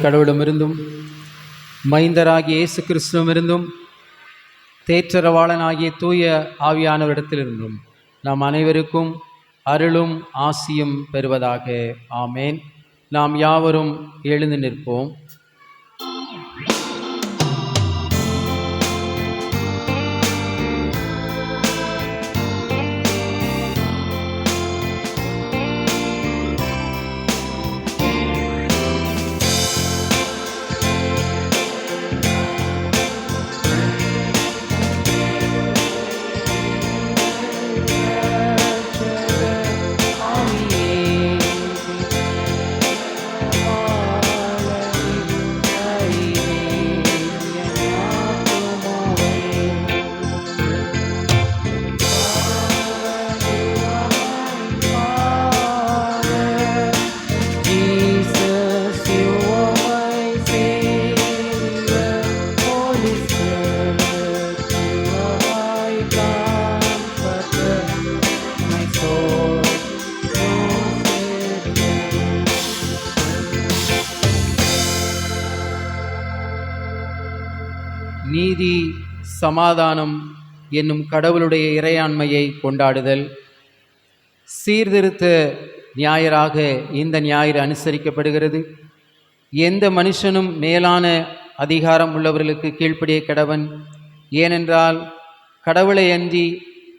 கடவுளமிருந்தும் மைந்தராகிய இயேசு கிறிஸ்துவிடமிருந்தும் தேற்றரவாளனாகிய தூய ஆவியானவரிடத்திலிருந்தும் நாம் அனைவருக்கும் அருளும் ஆசியும் பெறுவதாக. ஆமேன். நாம் யாவரும் எழுந்து நிற்போம். நீதி சமாதானம் என்னும் கடவுளுடைய இறையாண்மையை கொண்டாடுதல். சீர்திருத்த ஞாயிறாக இந்த ஞாயிறு அனுசரிக்கப்படுகிறது. எந்த மனுஷனும் மேலான அதிகாரம் உள்ளவர்களுக்கு கீழ்ப்படிய கடவன். ஏனென்றால் கடவுளை அன்றி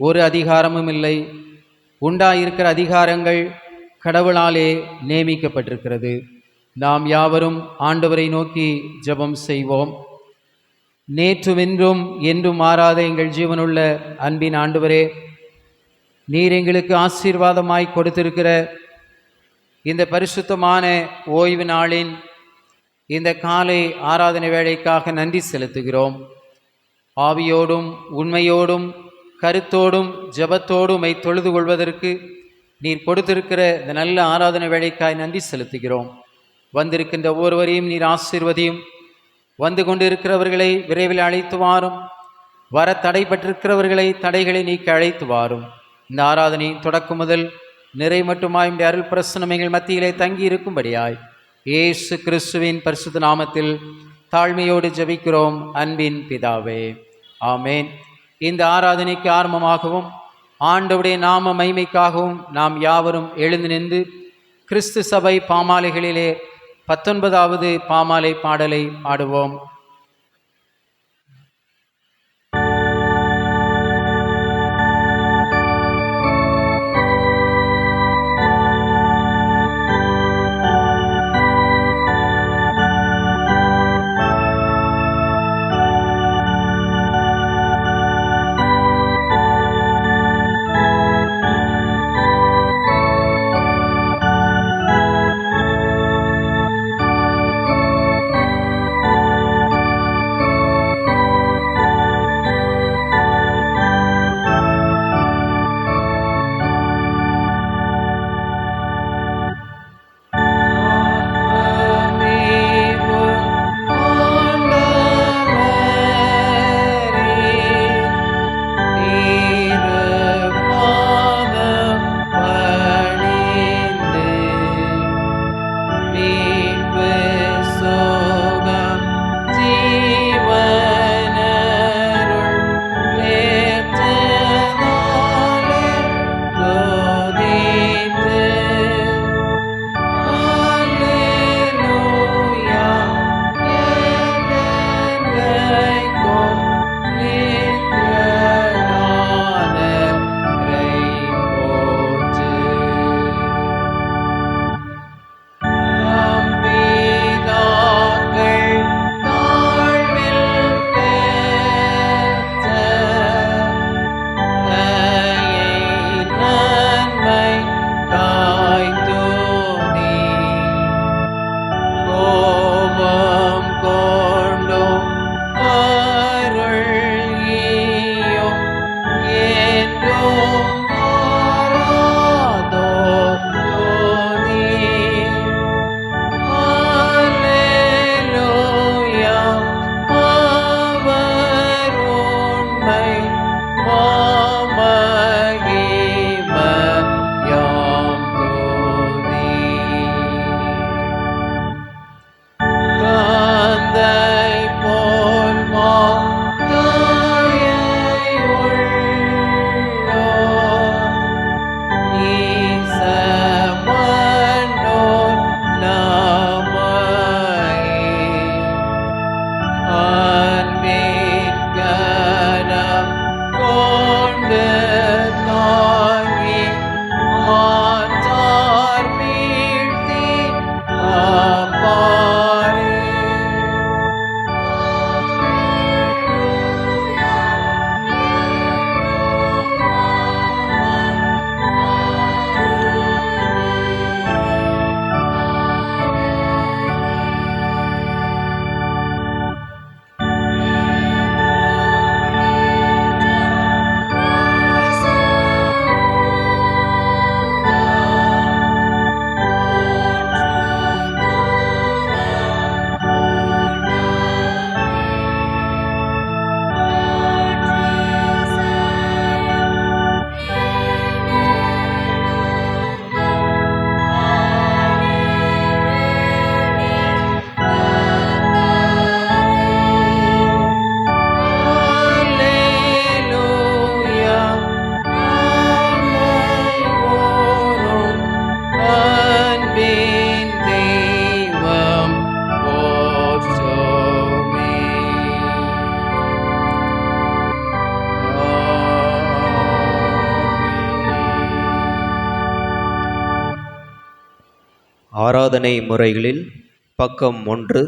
ஒரு அதிகாரமும் இல்லை. உண்டாயிருக்கிற அதிகாரங்கள் கடவுளாலே நியமிக்கப்பட்டிருக்கிறது. நாம் யாவரும் ஆண்டவரை நோக்கி ஜெபம் செய்வோம். நேற்றுமென்றும் என்றும் மாறாத எங்கள் ஜீவனுள்ள அன்பின் ஆண்டவரே, நீர் எங்களுக்கு ஆசீர்வாதமாய் கொடுத்திருக்கிற இந்த பரிசுத்தமான ஓய்வு நாளின் இந்த காலை ஆராதனை வேளைக்காக நன்றி செலுத்துகிறோம். ஆவியோடும் உண்மையோடும் கருத்தோடும் ஜெபத்தோடும் தொழுது கொள்வதற்கு நீர் கொடுத்திருக்கிற இந்த நல்ல ஆராதனை வேளைக்காய் நன்றி செலுத்துகிறோம். வந்திருக்கின்ற ஒவ்வொருவரையும் நீர் ஆசீர்வதியும். வந்து கொண்டிருக்கிறவர்களை விரைவில் அழைத்து வாரும். வர தடைப்பட்டிருக்கிறவர்களை தடைகளை நீக்க அழைத்து வாரும். இந்த ஆராதனை தொடக்கம் முதல் நிறை மட்டுமாய் இந்த அருள் பிரசன்னம் எங்கள் மத்தியிலே தங்கி இருக்கும்படியாய் இயேசு கிறிஸ்துவின் பரிசுத்த நாமத்தில் தாழ்மையோடு ஜெபிக்கிறோம் அன்பின் பிதாவே, ஆமேன். இந்த ஆராதனைக்கு ஆரம்பமாகவும் ஆண்டவருடைய நாம மகிமைக்காகவும் நாம் யாவரும் எழுந்து நின்று கிறிஸ்து சபை பாமாலைகளிலே 19வது பாமாலை பாடலை பாடுவோம். ஆராதனை முறைகளில் பக்கம் 1.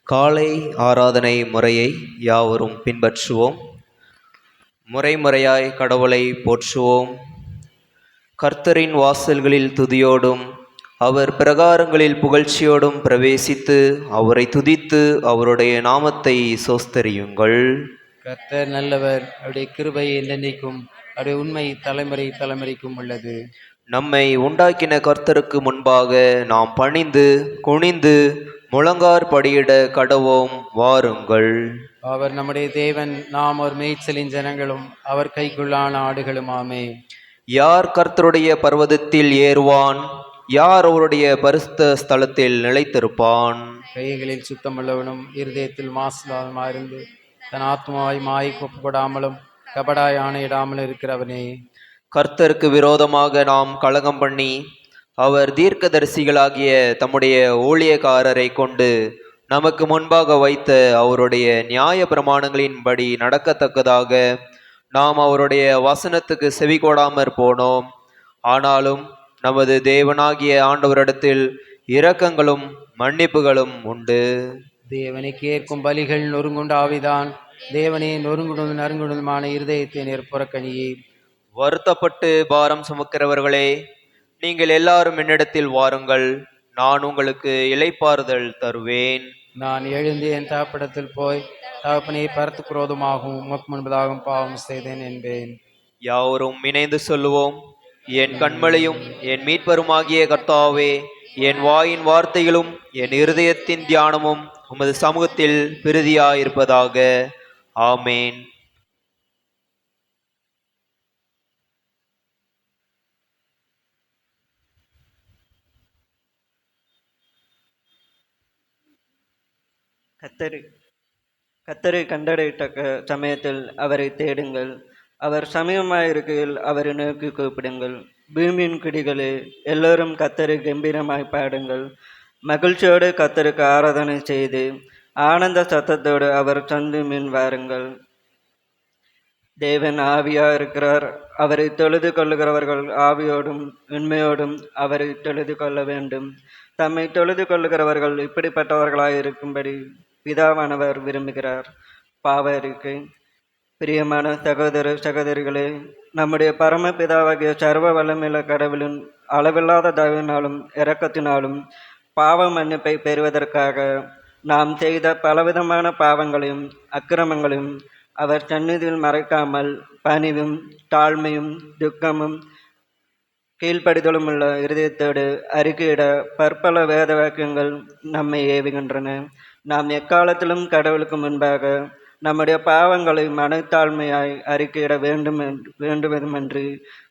காலை ஆராதனை முறையை யாவரும் பின்பற்றுவோம். முறைமுறையாய் கடவுளை போற்றுவோம். கர்த்தரின் வாசல்களில் துதியோடும் அவர் பிரகாரங்களில் புகழ்ச்சியோடும் பிரவேசித்து அவரை துதித்து அவருடைய நாமத்தை சோஸ்தரியுங்கள். கர்த்தர் நல்லவர், அவருடைய கிருபை என்றென்றைக்கும், அவருடைய உண்மை தலைமுறை தலைமுறைக்கும் உள்ளது. நம்மை உண்டாக்கின கர்த்தருக்கு முன்பாக நாம் பணிந்து குனிந்து முழங்கார் படியிட கடவோம், வாருங்கள். அவர் நம்முடைய தேவன், நாம் ஒரு மேய்ச்சலின் ஜனங்களும் அவர் கைக்குள்ளான ஆடுகளுமாமே. யார் கர்த்தருடைய பர்வதத்தில் ஏறுவான்? யார் அவருடைய பரிசுத்த ஸ்தலத்தில் நிலைத்திருப்பான்? கைகளில் சுத்தமுள்ளவனும் இருதயத்தில் மாசுமாயிருந்து தன் ஆத்மாவை மாய்க்கு ஒப்புப்படாமலும் கபடாய் ஆணையிடாமலும் இருக்கிறவனே. கர்த்தருக்கு விரோதமாக நாம் கலகம் பண்ணி அவர் தீர்க்கதரிசிகளாகிய தம்முடைய ஊழியக்காரரை கொண்டு நமக்கு முன்பாக வைத்த அவருடைய நியாய பிரமாணங்களின்படி நடக்கத்தக்கதாக நாம் அவருடைய வசனத்துக்கு செவிகொடாமற் போனோம். ஆனாலும் நமது தேவனாகிய ஆண்டவரிடத்தில் இரக்கங்களும் மன்னிப்புகளும் உண்டு. தேவனுக்கு ஏற்கும் பலிகள் நொறுங்குண்ட ஆவிதான், தேவனே நொறுங்குடும் நறுங்குடுமான இருதயத்தை நெற்புறக்கணியே. வருத்தப்பட்டு பாரம் சுமக்கிறவர்களே, நீங்கள் எல்லாரும் என்னிடத்தில் வாருங்கள், நான் உங்களுக்கு இளைப்பாறுதல் தருவேன். நான் எழுந்து என் தகப்படத்தில் போய் தகப்பனை பரத்து குரோதமாகவும் உமக்கு முன்பதாகவும் பாவம் செய்தேன் என்பேன். யாவரும் இணைந்து சொல்லுவோம். என் கண்மலையும் என் மீட்பருமாகிய கர்த்தாவே, என் வாயின் வார்த்தைகளும் என் இருதயத்தின் தியானமும் உமது சமூகத்தில் பிரதியாயிருப்பதாக. ஆமேன். கர்த்தரை கண்டடையத்தக்க சமயத்தில் அவரை தேடுங்கள். அவர் சமயமாயிருக்கையில் அவரை நோக்கி கூப்பிடுங்கள். பூமியின் குடிகளே, எல்லோரும் கர்த்தரை கம்பீரமாய் பாடுங்கள். மகிழ்ச்சியோடு கர்த்தருக்கு ஆராதனை செய்து ஆனந்த சத்தத்தோடு அவர் சந்து மின் வாருங்கள். தேவன் ஆவியா இருக்கிறார். அவரை தொழுது கொள்ளுகிறவர்கள் ஆவியோடும் உண்மையோடும் அவரை தொழுது கொள்ள வேண்டும். தம்மை தொழுது கொள்ளுகிறவர்கள் இப்படிப்பட்டவர்களாய் இருக்கும்படி பிதாவானவர் விரும்புகிறார். பாவ அறிக்கை. பிரியமான சகோதர சகோதரிகளே, நம்முடைய பரமபிதாவாகிய சர்வ வல்லமையுள்ள கடவுளின் அளவில்லாத தயவினாலும் இரக்கத்தினாலும் பாவ மன்னிப்பை பெறுவதற்காக நாம் செய்த பலவிதமான பாவங்களையும் அக்கிரமங்களையும் அவர் சந்நிதியில் மறைக்காமல் பணிவும் தாழ்மையும் துக்கமும் கீழ்ப்படிதலும் உள்ள இருதயத்தோடு அறிக்கையிட பற்பல வேத வாக்கியங்கள் நம்மை ஏவுகின்றன. நாம் எக்காலத்திலும் கடவுளுக்கு முன்பாக நம்முடைய பாவங்களை மனத்தாழ்மையாய் அறிக்கையிட வேண்டுமென்று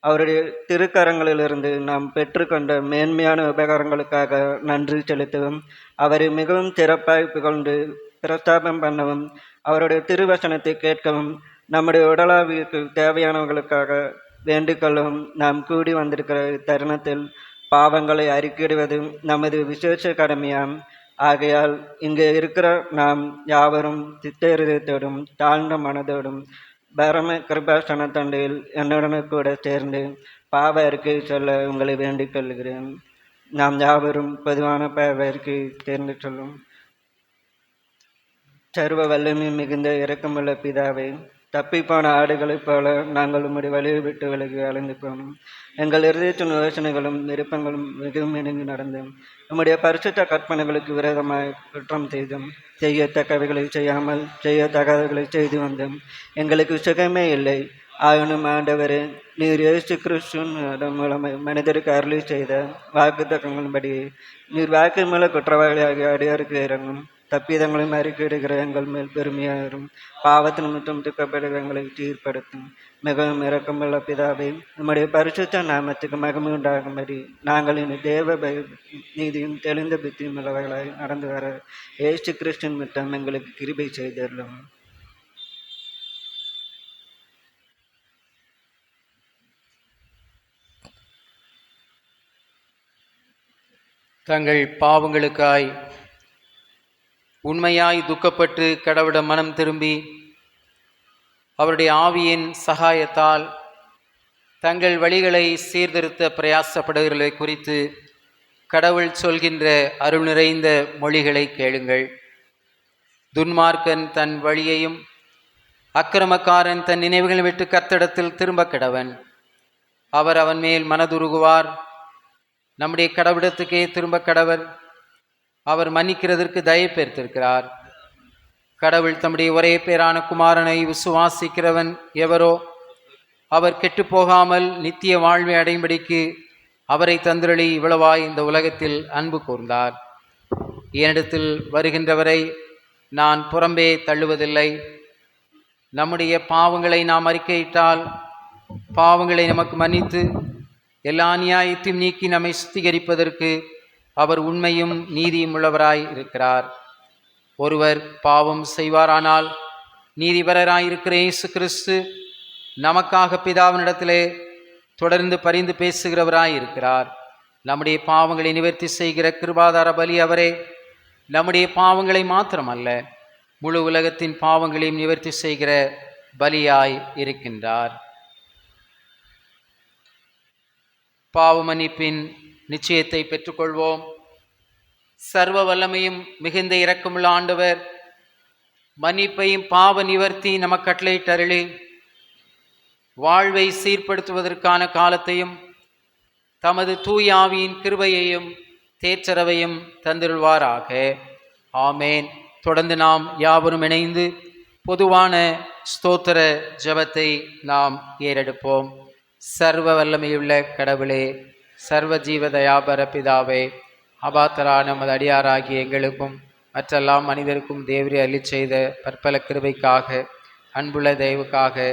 அவருடைய திருக்கரங்களிலிருந்து நாம் பெற்றுக்கொண்ட மேன்மையான உபகாரங்களுக்காக நன்றி செலுத்தவும், அவரை மிகவும் சிறப்பாய் புகழ்ந்து பிரஸ்தாபம் பண்ணவும், அவருடைய திருவசனத்தை கேட்கவும், நம்முடைய உடலாவிற்கு தேவையானவர்களுக்காக வேண்டிக்கொள்ளவும் நாம் கூடி வந்திருக்கிற தருணத்தில் பாவங்களை அறிக்கையிடுவது நமது விசேஷ கடமையாம். ஆகையால் இங்கே இருக்கிற நாம் யாவரும் சித்தரிதத்தோடும் தாழ்ந்த மனதோடும் பரம கிருபாசன தண்டையில் என்னுடனே கூட சேர்ந்து பாவ அறிக்கை சொல்ல உங்களை வேண்டிக் கொள்கிறேன். நாம் யாவரும் பொதுவான பாவ அறிக்கை தேர்ந்து சொல்லும். சர்வ வல்லமை மிகுந்த இரக்கமுள்ள பிதாவை, தப்பிப்போன ஆடுகளைப் போல நாங்கள் உம்முடைய வழியை விட்டு விலகி அலைந்து போனோம். எங்கள் இருதயத்தின் யோசனைகளும் விருப்பங்களும் மிகவும் இணங்கி நடந்தோம். நம்முடைய பரிசுத்த கற்பனைகளுக்கு விரோதமாய் குற்றம் செய்தோம். செய்யத்தக்கவைகளை செய்யாமல் செய்யத்தகாதவைகளை செய்து வந்தோம். எங்களுக்கு சுகமே இல்லை. ஆயினும் ஆண்டவரே, நீர் இயேசு கிறிஸ்துவின் மூலமாக மனிதருக்கு அருளி செய்த வாக்கு தக்கங்களின்படி நீர் வாக்கு மூல குற்றவாளியாகிய அடியாருக்கு இறங்கும். தப்பிதங்களையும் அறிக்கையிடுகிற எங்கள் மேல் பெருமையாயிரும். பாவத்தின் நிமித்தம் துக்கப்படுகிற எங்களை தீர்ப்படுத்தும். மிகவும் இரக்கமுள்ள பிதாவை, நம்முடைய பரிசுத்த நாமத்துக்கு மகிமை உண்டாகும்படி நாங்கள் இனி தேவ நீதியும் தெளிந்த புத்தியும் உள்ளவர்களாய் நடந்து வர இயேசு கிறிஸ்துவின் நிமித்தம் எங்களுக்கு கிருபை செய்துள்ளோம். தங்கள் பாவங்களுக்காய் உண்மையாய் துக்கப்பட்டு கடவுளிடம் மனம் திரும்பி அவருடைய ஆவியின் சகாயத்தால் தங்கள் வழிகளை சீர்திருத்த பிரயாசப்படுகிறதை குறித்து கடவுள் சொல்கின்ற அருள் நிறைந்த மொழிகளை கேளுங்கள். துன்மார்க்கன் தன் வழியையும் அக்கிரமக்காரன் தன் நினைவுகளை விட்டு கர்த்தரிடத்தில் திரும்ப கடவன். அவர் அவன் மேல் மனதுருகுவார். நம்முடைய கடவுளிடத்துக்கே திரும்ப கடவர். அவர் மன்னிக்கிறதற்கு தயை பெற்றிருக்கிறார். கடவுள் தம்முடைய ஒரே பேரான குமாரனை விசுவாசிக்கிறவன் எவரோ அவர் கெட்டுப்போகாமல் நித்திய வாழ்வை அடையும்படிக்கு அவரை தந்திரளி இவ்வளவாய் இந்த உலகத்தில் அன்பு கூர்ந்தார். என்னிடத்தில் வருகின்றவரை நான் புறம்பே தள்ளுவதில்லை. நம்முடைய பாவங்களை நாம் அறிக்கையிட்டால் பாவங்களை நமக்கு மன்னித்து எல்லா நியாயத்தையும் நீக்கி நம்மை சுத்திகரிப்பதற்கு அவர் உண்மையும் நீதியும் உள்ளவராய் இருக்கிறார். ஒருவர் பாவம் செய்வாரானால் நீதிபரராயிருக்கிற இயேசு கிறிஸ்து நமக்காக பிதாவினிடத்திலே தொடர்ந்து பரிந்து பேசுகிறவராய் இருக்கிறார். நம்முடைய பாவங்களை நிவர்த்தி செய்கிற கிருபாதார பலி அவரே. நம்முடைய பாவங்களை மாத்திரமல்ல, முழு உலகத்தின் பாவங்களையும் நிவர்த்தி செய்கிற பலியாய் இருக்கின்றார். பாவ மன்னிப்பின் நிச்சயத்தை பெற்றுக்கொள்வோம். சர்வ வல்லமையும் மிகுந்த இரக்கமுள்ள ஆண்டவர் மன்னிப்பையும் பாவ நிவர்த்தி நமக்கு கட்டளையிட்டருளி வாழ்வை சீர்படுத்துவதற்கான காலத்தையும் தமது தூய ஆவியின் கிருபையையும் தேற்றரவையும் தந்திருள்வாராக. ஆமேன். தொடர்ந்து நாம் யாவரும் இணைந்து பொதுவான ஸ்தோத்திர ஜெபத்தை நாம் ஏறெடுப்போம். சர்வ வல்லமையுள்ள கடவுளே, சர்வ ஜீவ தயாபர பிதாவே, அபாத்தரான நமது அடியாராகிய எங்களுக்கும் மற்றெல்லாம் மனிதருக்கும் தேவரே அள்ளி செய்த பற்பல கிருபைக்காக, அன்புள்ள தயவுக்காக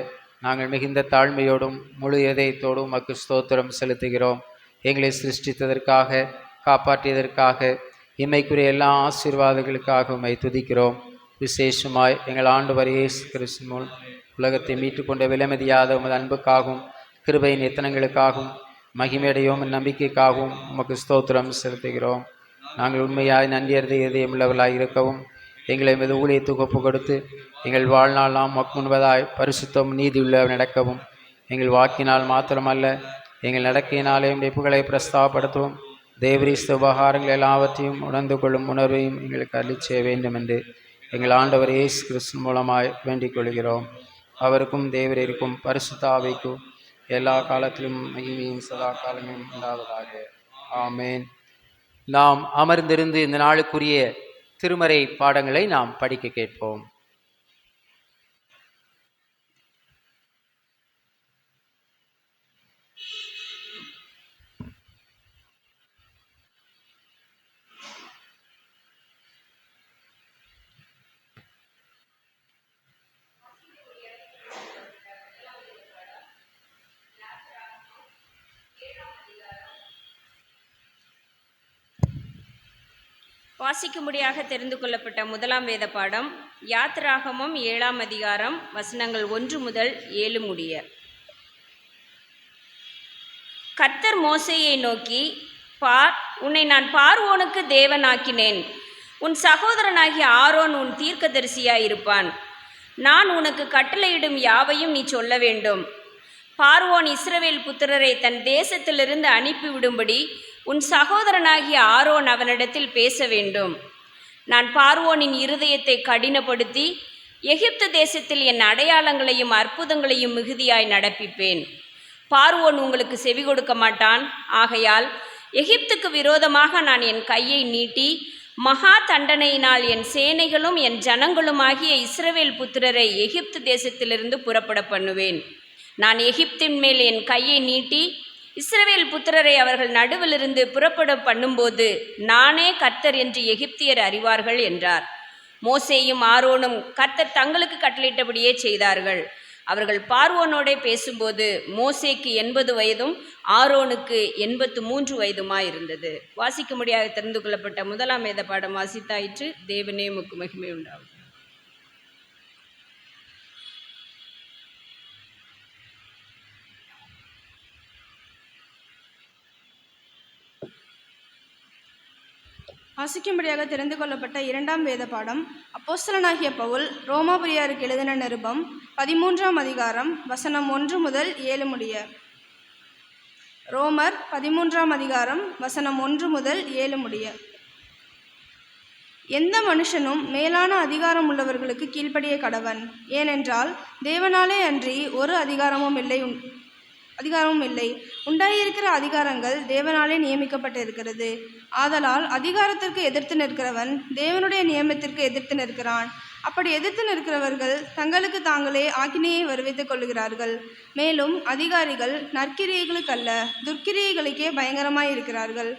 நாங்கள் மிகுந்த தாழ்மையோடும் முழு இதயத்தோடும் உமக்கு ஸ்தோத்திரம் செலுத்துகிறோம். எங்களை சிருஷ்டித்ததற்காக, காப்பாற்றியதற்காக, இம்மைக்குரிய எல்லா ஆசீர்வாதங்களுக்காக உம்மை துதிக்கிறோம். விசேஷமாய் எங்கள் ஆண்டவர் இயேசு கிறிஸ்து மூலம் உலகத்தை மீட்டு கொண்ட விலைமதியாத உமது அன்புக்காகவும் கிருபையின் எத்தனங்களுக்காகவும் மகிமையடையோம் நம்பிக்கைக்காகவும் உமக்கு ஸ்தோத்திரம் செலுத்துகிறோம். நாங்கள் உண்மையாய் நன்றியறிந்த இதயமுள்ளவர்களாய் இருக்கவும் எங்களை மீது ஊழியத்துக்கு ஒப்பு கொடுத்து எங்கள் வாழ்நாள் நாம் முன்பதாய் பரிசுத்தம் நீதியுள்ள நடக்கவும் எங்கள் வாக்கினால் மாத்திரமல்ல எங்கள் நடக்கையினாலே புகழை பிரஸ்தாபப்படுத்தவும் தேவரீஸ்த உபகாரங்கள் எல்லாவற்றையும் உணர்ந்து கொள்ளும் உணர்வையும் எங்களுக்கு அளிச் செய்ய வேண்டும் என்று எங்கள் ஆண்டவர் இயேசு கிறிஸ்து மூலமாய் வேண்டிக் கொள்கிறோம். அவருக்கும் தேவரிற்கும் பரிசுத்த ஆவிக்கும் எல்லா காலத்திலும் மகிமையும் சதா காலமும் உண்டாவதாக. ஆமேன். நாம் அமர்ந்திருந்து இந்த நாளுக்குரிய திருமறை பாடங்களை நாம் படிக்க கேட்போம். வாசிக்கும்படியாக தெரிந்து கொள்ளப்பட்ட முதலாம் வேத பாடம் யாத்திராகமம் 7ஆம் அதிகாரம் வசனங்கள் 1 முதல் 7 முடிய. கர்த்தர் மோசேயை நோக்கி, பார், உன்னை நான் பார்வோனுக்கு தேவனாக்கினேன். உன் சகோதரனாகிய ஆரோன் உன் தீர்க்கதரிசியாயிருப்பான். நான் உனக்கு கட்டளையிடும் யாவையும் நீ சொல்ல வேண்டும். பார்வோன் இஸ்ரவேல் புத்திரரை தன் தேசத்திலிருந்து அனுப்பிவிடும்படி உன் சகோதரனாகிய ஆரோன் அவனிடத்தில் பேச வேண்டும். நான் பார்வோனின் இருதயத்தை கடினப்படுத்தி எகிப்து தேசத்தில் என் அடையாளங்களையும் அற்புதங்களையும் மிகுதியாய் நடப்பிப்பேன். பார்வோன் உங்களுக்கு செவி கொடுக்க மாட்டான். ஆகையால் எகிப்துக்கு விரோதமாக நான் என் கையை நீட்டி மகா தண்டனையினால் என் சேனைகளும் என் ஜனங்களுமாகிய இஸ்ரவேல் புத்திரரை எகிப்து தேசத்திலிருந்து புறப்பட பண்ணுவேன். நான் எகிப்தின் மேல் என் கையை நீட்டி இஸ்ரவேல் புத்திரரை அவர்கள் நடுவிலிருந்து புறப்பட பண்ணும்போது நானே கர்த்தர் என்று எகிப்தியர் அறிவார்கள் என்றார். மோசேயும் ஆரோனும் கர்த்தர் தங்களுக்கு கட்டளையிட்டபடியே செய்தார்கள். அவர்கள் பார்வோனோடே பேசும்போது மோசேக்கு 80 வயதும் ஆரோனுக்கு 83 வயதுமாயிருந்தது. வாசிக்கும்படியாக தெரிந்து கொள்ளப்பட்ட முதலாம் வேத பாடம் வாசித்தாயிற்று. தேவனே உமக்கு மகிமை உண்டாகும். வாசிக்கும்படியாக தெரிந்து கொள்ளப்பட்ட 2ஆம் வேத பாடம் அப்போஸ்தலனாகிய பவுல் ரோமாபுரியாருக்கு எழுதின நிருபம் 13ஆம் அதிகாரம் வசனம் 1 முதல் 7 முடிய. ரோமர் 13ஆம் அதிகாரம் வசனம் 1 முதல் 7 முடிய. எந்த மனுஷனும் மேலான அதிகாரம் உள்ளவர்களுக்கு கீழ்ப்படிய கடவன். ஏனென்றால் தேவனாலே அன்றி ஒரு அதிகாரமும் இல்லை. உண்டாயிருக்கிற அதிகாரங்கள் தேவனாலே நியமிக்கப்பட்டிருக்கிறது. ஆதலால் அதிகாரத்திற்கு எதிர்த்து நிற்கிறவன் தேவனுடைய நியமத்திற்கு எதிர்த்து நிற்கிறான். அப்படி எதிர்த்து நிற்கிறவர்கள் தங்களுக்கு தாங்களே ஆக்கினையை வருவித்துக் கொள்ளுகிறார்கள். மேலும் அதிகாரிகள் நற்கிரியைகளுக்கல்ல துர்க்கிரியைகளுக்கே பயங்கரமாயிருக்கிறார்கள்.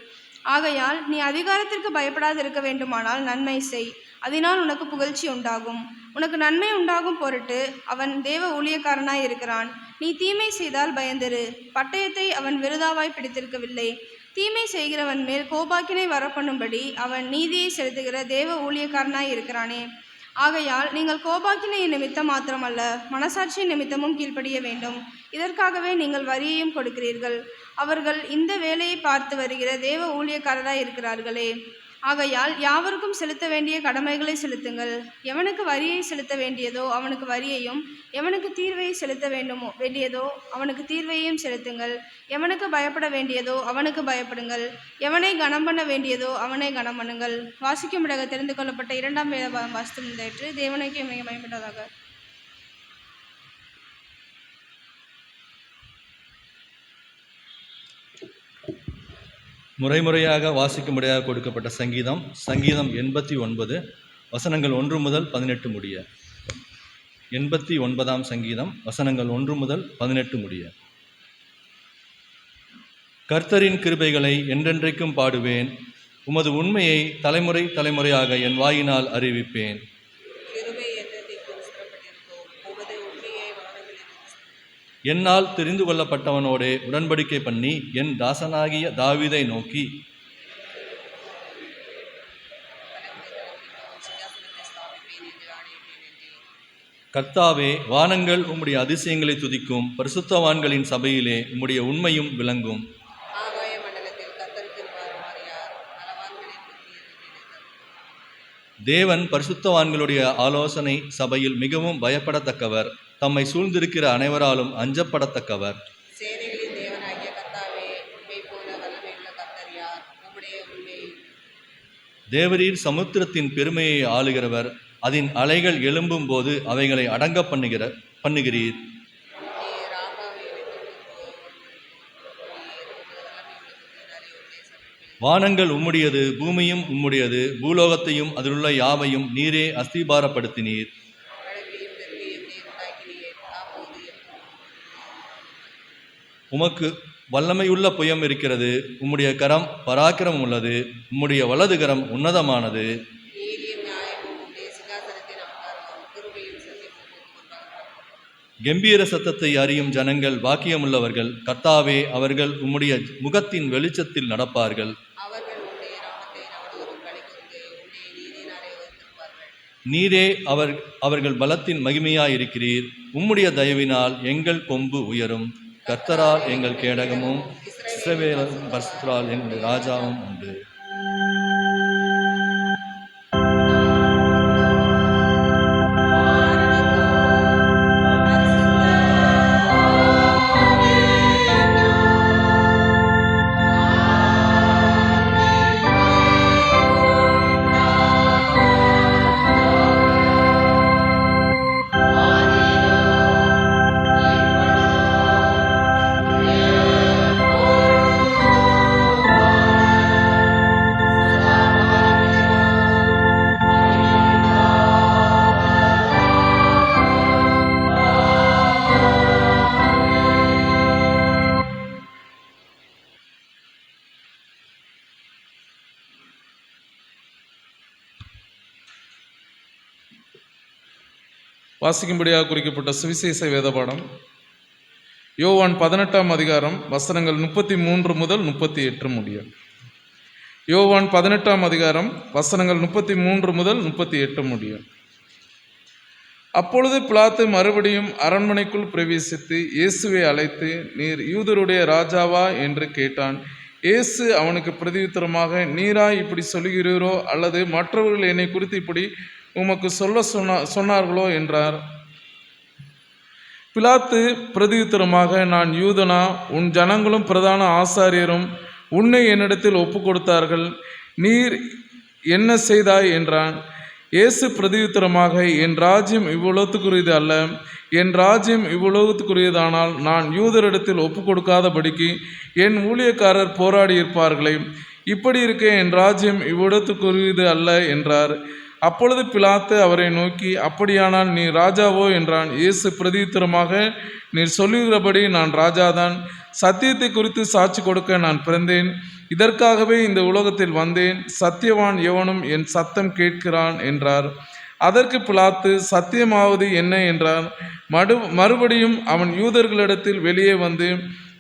ஆகையால் நீ அதிகாரத்திற்கு பயப்படாதிருக்க வேண்டுமானால் நன்மை செய், அதனால் உனக்கு புகழ்ச்சி உண்டாகும். உனக்கு நன்மை உண்டாகும் பொருட்டு அவன் தேவ ஊழியக்காரனாய் இருக்கிறான். நீ தீமை செய்தால் பயந்திரு, பட்டயத்தை அவன் விருதாவாய் பிடித்திருக்கவில்லை. தீமை செய்கிறவன் மேல் கோபாக்கினை வரப்பண்ணும்படி அவன் நீதியை செலுத்துகிற தேவ ஊழியக்காரனாய் இருக்கிறானே. ஆகையால் நீங்கள் கோபாக்கினை நிமித்தம் மாத்திரமல்ல, மனசாட்சி நிமித்தமும் கீழ்ப்படிய வேண்டும். இதற்காகவே நீங்கள் வரியையும் கொடுக்கிறீர்கள். அவர்கள் இந்த வேலையை பார்த்து வருகிற தேவ ஊழியக்காரராய் இருக்கிறார்களே. ஆகையால் யாவருக்கும் செலுத்த வேண்டிய கடமைகளை செலுத்துங்கள். எவனுக்கு வரியை செலுத்த வேண்டியதோ அவனுக்கு வரியையும், எவனுக்கு தீர்வையை செலுத்த வேண்டியதோ அவனுக்கு தீர்வையும் செலுத்துங்கள். எவனுக்கு பயப்பட வேண்டியதோ அவனுக்கு பயப்படுங்கள். எவனை கனம் பண்ண வேண்டியதோ அவனை கனம் பண்ணுங்கள். வாசிக்கும் இடக தெரிந்து கொள்ளப்பட்ட 2ஆம் வேத வாஸ்து முன்னேற்று தேவனுக்கே மிக பயன்பட்டதாக. முறைமுறையாக வாசிக்கும்படியாக கொடுக்கப்பட்ட சங்கீதம் 89 வசனங்கள் 1 முதல் 18 முடிய. 89ஆம் சங்கீதம் வசனங்கள் 1 முதல் 18 முடிய. கர்த்தரின் கிருபைகளை என்றென்றைக்கும் பாடுவேன், உமது உண்மையை தலைமுறை தலைமுறையாக என் வாயினால் அறிவிப்பேன். என்னால் தெரிந்து கொள்ளப்பட்டவனோடே உடன்படிக்கை பண்ணி என் தாசனாகிய தாவீதை நோக்கி, கர்த்தாவே, வானங்கள் உம்முடைய அதிசயங்களை துதிக்கும், பரிசுத்தவான்களின் சபையிலே உம்முடைய உண்மையும் விளங்கும். தேவன் பரிசுத்தவான்களுடைய ஆலோசனை சபையில் மிகவும் பயப்படத்தக்கவர், தம்மை சூழ்ந்திருக்கிற அனைவராலும் அஞ்சப்படத்தக்கவர். தேவரீர் சமுத்திரத்தின் பெருமையை ஆளுகிறவர், அதன் அலைகள் எழும்பும் போது அவைகளை அடங்க பண்ணுகிறீர். வானங்கள் உம்முடையது, பூமியும் உம்முடையது, பூலோகத்தையும் அதிலுள்ள யாவையும் நீரே அஸ்திபாரப்படுத்தினீர். உமக்கு வல்லமையுள்ள புயம் இருக்கிறது, உம்முடைய கரம் பராக்கிரமம் உள்ளது, உம்முடைய வலது கரம் உன்னதமானது. கம்பீர சத்தத்தை அறியும் ஜனங்கள் பாக்கியமுள்ளவர்கள். கர்த்தாவே, அவர்கள் உம்முடைய முகத்தின் வெளிச்சத்தில் நடப்பார்கள். நீரே அவர்கள் பலத்தின் மகிமையாயிருக்கிறீர். உம்முடைய தயவினால் எங்கள் கொம்பு உயரும். கர்த்தரால் எங்கள் கேடகமும் இஸ்ரவேலின் பரிசுத்தரால் எங்கள் ராஜாவும் உண்டு. வாசிக்கும்படியாக குறிக்கப்பட்ட சுவிசேஷ வேதபாடம் யோவான் 18ஆம் அதிகாரம் வசனங்கள் 33 முதல் 38 முடிய. யோவான் 18ஆம் அதிகாரம் வசனங்கள் 33 முதல் 38 முடிய. அப்பொழுது பிலாத்து மறுபடியும் அரண்மனைக்குள் பிரவேசித்து இயேசுவை அழைத்து, நீர் யூதருடைய ராஜாவா என்று கேட்டான். இயேசு அவனுக்கு பிரதியுத்தரமாக, நீரா இப்படி சொல்லுகிறீரோ அல்லது மற்றவர்கள் என்னை குறித்து இப்படி உமக்கு சொல்ல சொன்னார்களோ என்றார். பிலாத்து பிரதியுத்தரமாக, நான் யூதனா? உன் ஜனங்களும் பிரதான ஆசாரியரும் உன்னை என்னிடத்தில் ஒப்பு கொடுத்தார்கள். நீர் என்ன செய்தாய் என்றான். இயேசு பிரதியுத்தரமாக, என் ராஜ்யம் இவ்வுலகத்துக்குரியது அல்ல. என் ராஜ்யம் இவ்வுலகத்துக்குரியதானால் நான் யூதரிடத்தில் ஒப்பு கொடுக்காதபடிக்கு என் ஊழியக்காரர் போராடி இருப்பார்களே. இப்படி இருக்க என் ராஜ்யம் இவ்விடத்துக்குரியது அல்ல என்றார். அப்பொழுது பிலாத்து அவரை நோக்கி, அப்படியானால் நீ ராஜாவோ என்றான். இயேசு பிரதியுத்தரமாக, நீர் சொல்லுகிறபடி நான் ராஜாதான். சத்தியத்தை குறித்து சாட்சி கொடுக்க நான் பிறந்தேன். இதற்காகவே இந்த உலகத்தில் வந்தேன். சத்தியவான் எவனும் என் சத்தம் கேட்கிறான் என்றார். அதற்கு பிலாத்து, சத்தியமாவது என்ன என்றார். மறுபடியும் அவன் யூதர்களிடத்தில் வெளியே வந்து,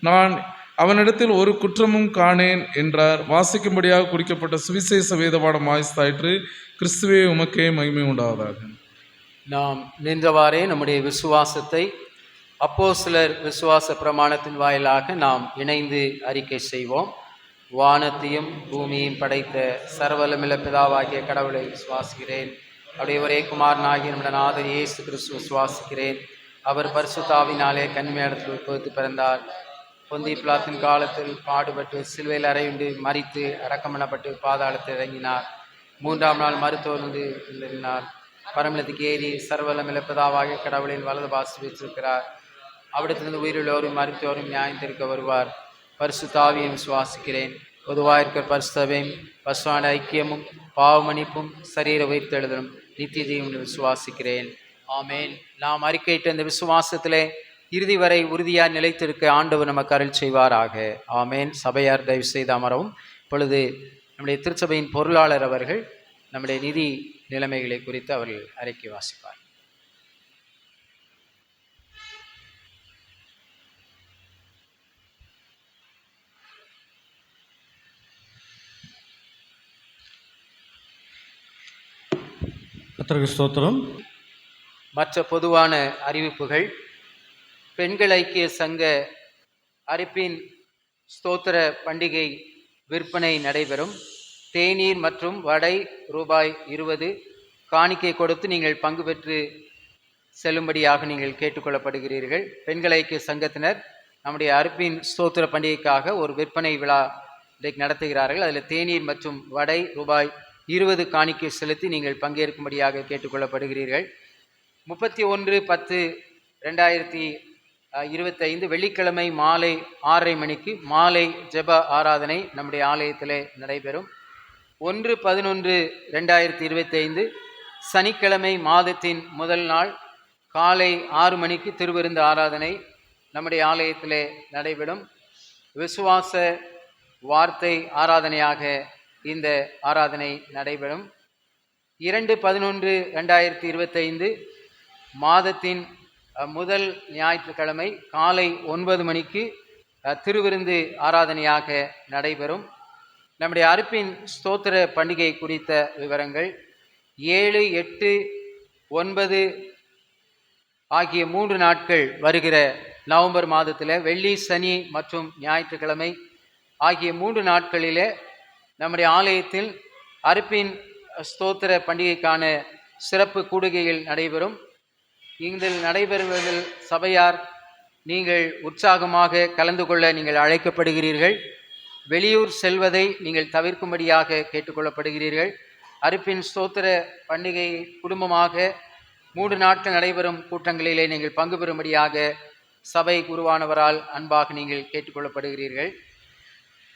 நான் அவனிடத்தில் ஒரு குற்றமும் காணேன் என்றார். வாசிக்கும்படியாக குறிக்கப்பட்ட சுவிசேஷ வேதபாடம் ஆயஸ்தாயிற்று. கிறிஸ்துவே உமக்கே மகிமை உண்டாவதாக. நாம் நின்றவாறே நம்முடைய விசுவாசத்தை அப்போஸ்தலர் விசுவாச பிரமாணத்தின் வாயிலாக நாம் இணைந்து அறிக்கை செய்வோம். வானத்தையும் பூமியையும் படைத்த சர்வலமில்ல பிதாவாகிய கடவுளை விசுவாசிக்கிறேன். அவருடைய ஒரே குமாரனாகிய நம்முடைய நாதர் இயேசு கிறிஸ்து விசுவாசிக்கிறேன். அவர் பரிசுத்தாவினாலே கன்னிமரியாத்தில் உட்படுத்தி பிறந்தார். பொந்தி பிலாத்தின் காலத்தில் பாடுபட்டு சிலுவையில் அறையுண்டு மரித்து அடக்கம் பண்ணப்பட்டு பாதாளத்தில் இறங்கினார். 3ஆம் நாள் மருத்துவருந்து எழுதினார். பரமலத்துக்கு ஏறி சர்வலமில்ல பிதாவாகிய கடவுளின் வலது பாசி வைத்திருக்கிறார். அவிடத்திலிருந்து உயிருள்ளோரும் மருத்துவரும் நியாயந்திருக்க வருவார். பரிசுத்தாவியும் விசுவாசிக்கிறேன். பொதுவாக இருக்கிற பரிசுத்தவையும் பசுவான ஐக்கியமும் பாவமன்னிப்பும் சரீர உயிர்த்தெழுதலும் நித்திய ஜீவன் விசுவாசிக்கிறேன். ஆமேன். நாம் அறிக்கையிட்ட இந்த விசுவாசத்திலே இறுதி வரை உறுதியாக நிலைத்திருக்க ஆண்டவர் நமக்கு அருள் செய்வாராக. ஆமேன். சபையார் தயவு செய்து அமரவும். இப்பொழுது நம்முடைய திருச்சபையின் பொருளாளர் அவர்கள் நம்முடைய நிதி நிலைமைகளை குறித்து அவர்கள் அறிக்கை வாசிப்பார். கர்த்தருக்கு ஸ்தோத்திரம். மற்ற பொதுவான அறிவிப்புகள். பெண்கள் ஐக்கிய சங்க அரிப்பின் ஸ்தோத்திர பண்டிகை விற்பனை நடைபெறும். தேநீர் மற்றும் வடை ரூபாய் 20 காணிக்கை கொடுத்து நீங்கள் பங்கு பெற்று செல்லும்படியாக நீங்கள் கேட்டுக்கொள்ளப்படுகிறீர்கள். பெண்கள் ஐக்கிய சங்கத்தினர் நம்முடைய அரிப்பின் ஸ்தோத்திர பண்டிகைக்காக ஒரு விற்பனை விழா இன்றைக்கு நடத்துகிறார்கள். அதில் தேநீர் மற்றும் வடை ரூபாய் 20 காணிக்கை செலுத்தி நீங்கள் பங்கேற்கும்படியாக கேட்டுக்கொள்ளப்படுகிறீர்கள். 31/10/2025 வெள்ளிக்கிழமை மாலை 6:30 மணிக்கு மாலை ஜெப ஆராதனை நம்முடைய ஆலயத்தில் நடைபெறும். 1/11/2025 சனிக்கிழமை மாதத்தின் முதல் நாள் காலை 6 மணிக்கு திருவிருந்து ஆராதனை நம்முடைய ஆலயத்தில் நடைபெறும். விசுவாச வார்த்தை ஆராதனையாக இந்த ஆராதனை நடைபெறும். 2/11/2025 மாதத்தின் முதல் ஞாயிற்றுக்கிழமை காலை 9 மணிக்கு திருவிருந்து ஆராதனையாக நடைபெறும். நம்முடைய அறுப்பின் ஸ்தோத்திர பண்டிகை குறித்த விவரங்கள் 7, 8, 9 ஆகிய 3 நாட்கள் வருகிற நவம்பர் மாதத்தில் வெள்ளி, சனி மற்றும் ஞாயிற்றுக்கிழமை ஆகிய 3 நாட்களிலே நம்முடைய ஆலயத்தில் அறுப்பின் ஸ்தோத்திர பண்டிகைக்கான சிறப்பு கூடுகைகள் நடைபெறும். இதில் நடைபெறுவதில் சபையார் நீங்கள் உற்சாகமாக கலந்து கொள்ள நீங்கள் அழைக்கப்படுகிறீர்கள். வெளியூர் செல்வதை நீங்கள் தவிர்க்கும்படியாக கேட்டுக்கொள்ளப்படுகிறீர்கள். அறுப்பின் ஸ்தோத்திர பண்டிகை குடும்பமாக 3 நாட்கள் நடைபெறும் கூட்டங்களிலே நீங்கள் பங்கு பெறும்படியாக சபை குருவானவரால் அன்பாக நீங்கள் கேட்டுக்கொள்ளப்படுகிறீர்கள்.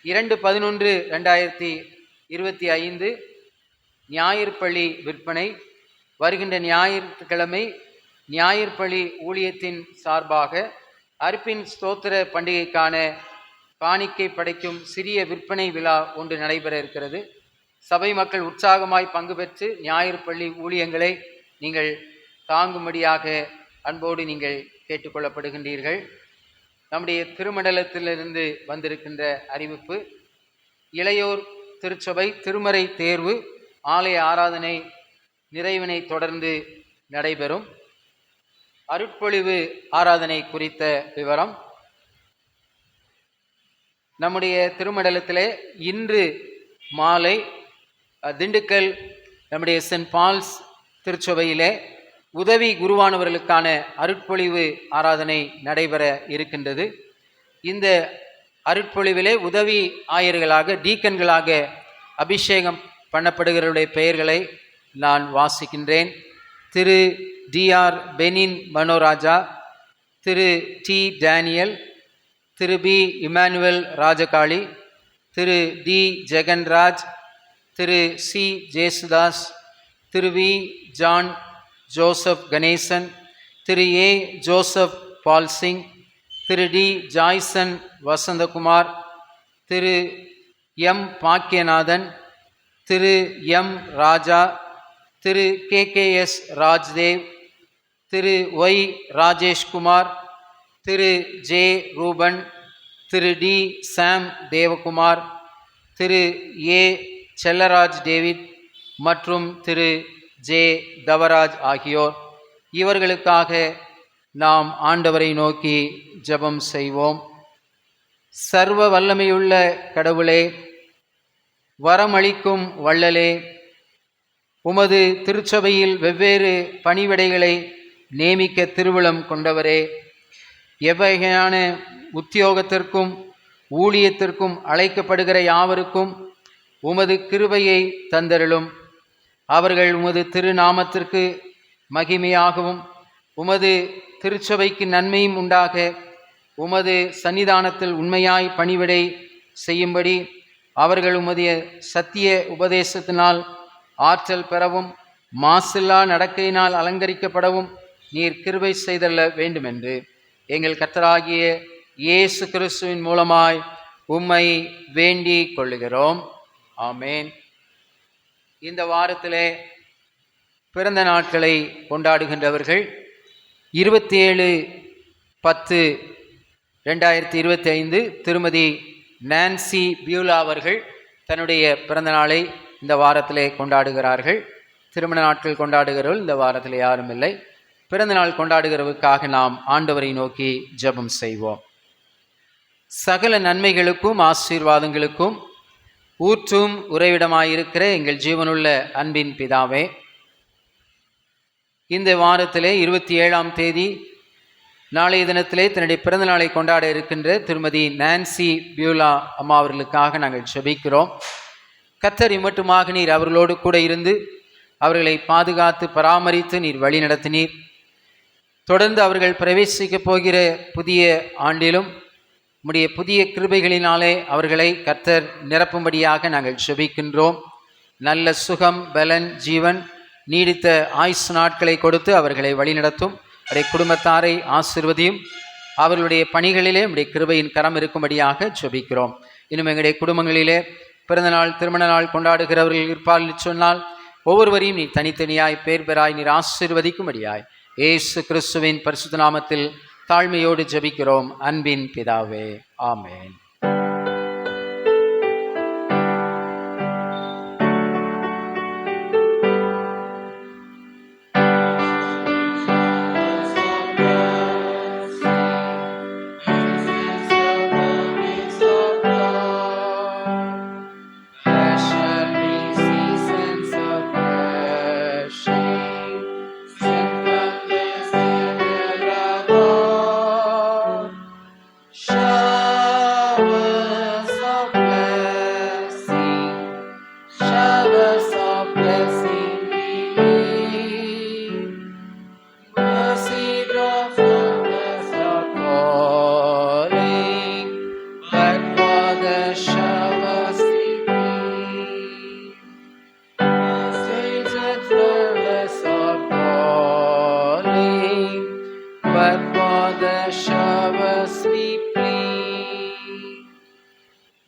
2/11/2025 ஞாயிற்பள்ளி விற்பனை வருகின்ற ஞாயிற்றுக்கிழமை ஞாயிற்பள்ளி ஊழியத்தின் சார்பாக அறுப்பின் ஸ்தோத்திர பண்டிகைக்கான காணிக்கை படைக்கும் சிறிய விற்பனை விழா ஒன்று நடைபெற இருக்கிறது. சபை மக்கள் உற்சாகமாய் பங்கு பெற்று ஞாயிற்பள்ளி ஊழியங்களை நீங்கள் தாங்கும்படியாக அன்போடு நீங்கள் கேட்டுக்கொள்ளப்படுகின்றீர்கள். நம்முடைய திருமண்டலத்திலிருந்து வந்திருக்கின்ற அறிவிப்பு. இளையோர் திருச்சபை திருமறை தேர்வு ஆலய ஆராதனை நிறைவினை தொடர்ந்து நடைபெறும். அருட்பொழிவு ஆராதனை குறித்த விவரம். நம்முடைய திருமண்டலத்திலே இன்று மாலை திண்டுக்கல் நம்முடைய சென்ட் பால்ஸ் திருச்சபையிலே உதவி குருவானவர்களுக்கான அருட்பொழிவு ஆராதனை நடைபெற இருக்கின்றது. இந்த அருட்பொழிவிலே உதவி ஆயர்களாக டீக்கன்களாக அபிஷேகம் பண்ணப்படுகிறவருடைய பெயர்களை நான் வாசிக்கின்றேன். Thiru TR Benin Manoraja, Thiru T Daniel, Thiru P Emmanuel Rajakali, Thiru T Jeganraj, Thiru C Jesudas, Thiru V John Joseph Ganesan, Thiru A Joseph Palsingh, Thiru T Joyson Vasanthakumar, Thiru M Packianathan, Thiru M Raja, Thiru KKS Rajdev, Thiru Y Rajeshkumar, Thiru J Ruben, Thiru T Sam Devakumar, Thiru A Sellaraj David மற்றும் திரு ஜே தவராஜ் ஆகியோர். இவர்களுக்காக நாம் ஆண்டவரை நோக்கி ஜெபம் செய்வோம். சர்வ வல்லமையுள்ள கடவுளே, வரமளிக்கும் வள்ளலே, உமது திருச்சபையில் வெவ்வேறு பணிவிடைகளை நியமிக்க திருவுளம் கொண்டவரே, எவ்வகையான உத்தியோகத்திற்கும் ஊழியத்திற்கும் அழைக்கப்படுகிற யாவருக்கும் உமது கிருபையை தந்தருளும். அவர்கள் உமது திருநாமத்திற்கு மகிமையாகவும் உமது திருச்சபைக்கு நன்மையும் உண்டாக உமது சன்னிதானத்தில் உண்மையாய் பணிவிடை செய்யும்படி அவர்கள் உமது சத்திய உபதேசத்தினால் ஆற்றல் பெறவும் மாசில்லா நடக்கையினால் அலங்கரிக்கப்படவும் நீர் கிருபை செய்தள்ள வேண்டுமென்று எங்கள் கர்த்தராகிய இயேசு கிறிஸ்துவின் மூலமாய் உம்மை வேண்டிக் கொள்ளுகிறோம். ஆமேன். இந்த வாரத்திலே பிறந்த நாட்களை கொண்டாடுகின்றவர்கள் 27/10/2025 திருமதி நான்சி பியூலா அவர்கள் தன்னுடைய பிறந்த நாளை இந்த வாரத்திலே கொண்டாடுகிறார்கள். திருமண நாட்கள் கொண்டாடுகிறவர்கள் இந்த வாரத்தில் யாரும் இல்லை. பிறந்த நாள் கொண்டாடுகிறவருக்காக நாம் ஆண்டவரை நோக்கி ஜெபம் செய்வோம். சகல நன்மைகளுக்கும் ஆசீர்வாதங்களுக்கும் ஊற்றும் உறைவிடமாயிருக்கிற எங்கள் ஜீவனுள்ள அன்பின் பிதாவே, இந்த வாரத்திலே 27ஆம் தேதி நாளைய தினத்திலே தன்னுடைய பிறந்த நாளை கொண்டாட இருக்கின்ற திருமதி நான்சி பியூலா அம்மா அவர்களுக்காக நாங்கள் ஜெபிக்கிறோம். கர்த்தர் இம்மட்டுமாக நீர் அவர்களோடு கூட இருந்து அவர்களை பாதுகாத்து பராமரித்து நீர் வழி நடத்தினீர். தொடர்ந்து அவர்கள் பிரவேசிக்கப் போகிற புதிய ஆண்டிலும் உம்முடைய புதிய கிருபைகளினாலே அவர்களை கர்த்தர் நிரப்பும்படியாக நாங்கள் ஜெபிக்கின்றோம். நல்ல சுகம், பலன், ஜீவன், நீடித்த ஆயுசு நாட்களை கொடுத்து அவர்களை வழிநடத்தும். அவருடைய குடும்பத்தாரை ஆசீர்வதியும். அவர்களுடைய பணிகளிலே உம்முடைய கிருபையின் கரம் இருக்கும்படியாக ஜெபிக்கிறோம். இன்னும் எங்களுடைய குடும்பங்களிலே பிறந்த நாள் திருமண நாள் கொண்டாடுகிறவர்கள் இருப்பார்கள் சொன்னால் ஒவ்வொருவரையும் நீ தனித்தனியாய் பேர் பெறாய் நீர் ஆசீர்வதிக்கும்படியாய் இயேசு கிறிஸ்துவின் பரிசுத்த நாமத்தில் தாழ்மையோடு ஜெபிக்கிறோம் அன்பின் பிதாவே. ஆமென்.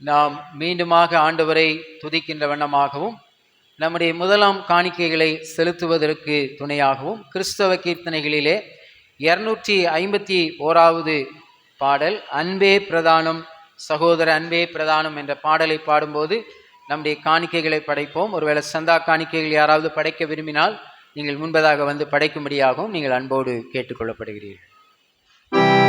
நாம் மீண்டுமாக ஆண்டவரை துதிக்கின்ற வண்ணமாகவும் நம்முடைய முதலாம் காணிக்கைகளை செலுத்துவதற்கு துணையாகவும் கிறிஸ்தவ கீர்த்தனைகளிலே 251வது பாடல் அன்பே பிரதானம் சகோதர அன்பே பிரதானம் என்ற பாடலை பாடும்போது நம்முடைய காணிக்கைகளை படைப்போம். ஒருவேளை சந்தா காணிக்கைகள் யாராவது படைக்க விரும்பினால் நீங்கள் முன்பதாக வந்து படைக்கும்படியாகவும் நீங்கள் அன்போடு கேட்டுக்கொள்ளப்படுகிறீர்கள். Amen.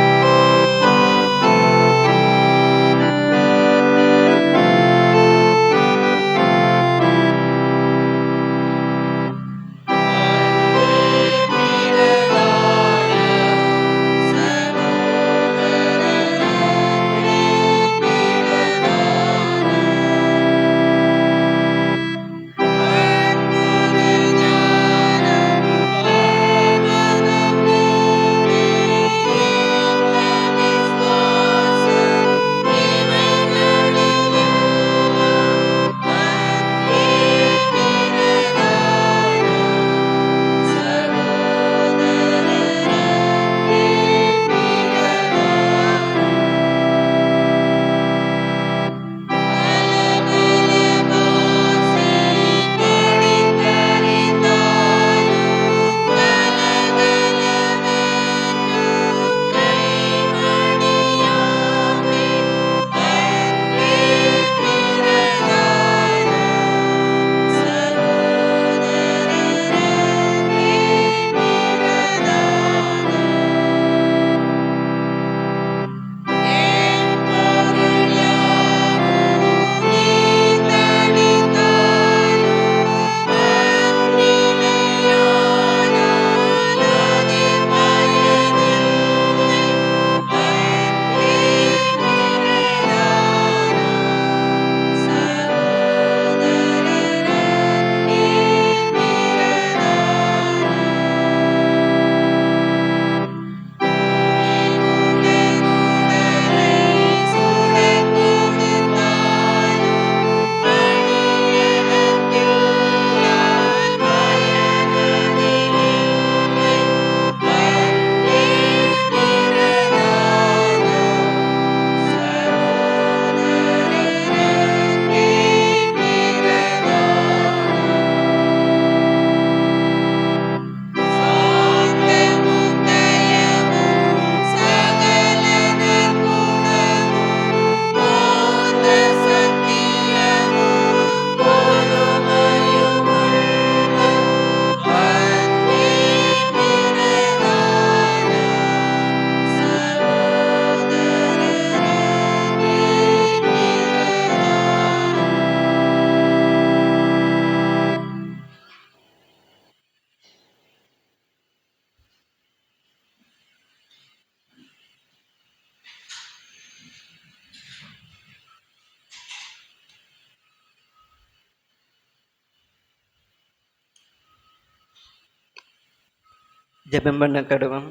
ஜெபம் பண்ண கடவுள்.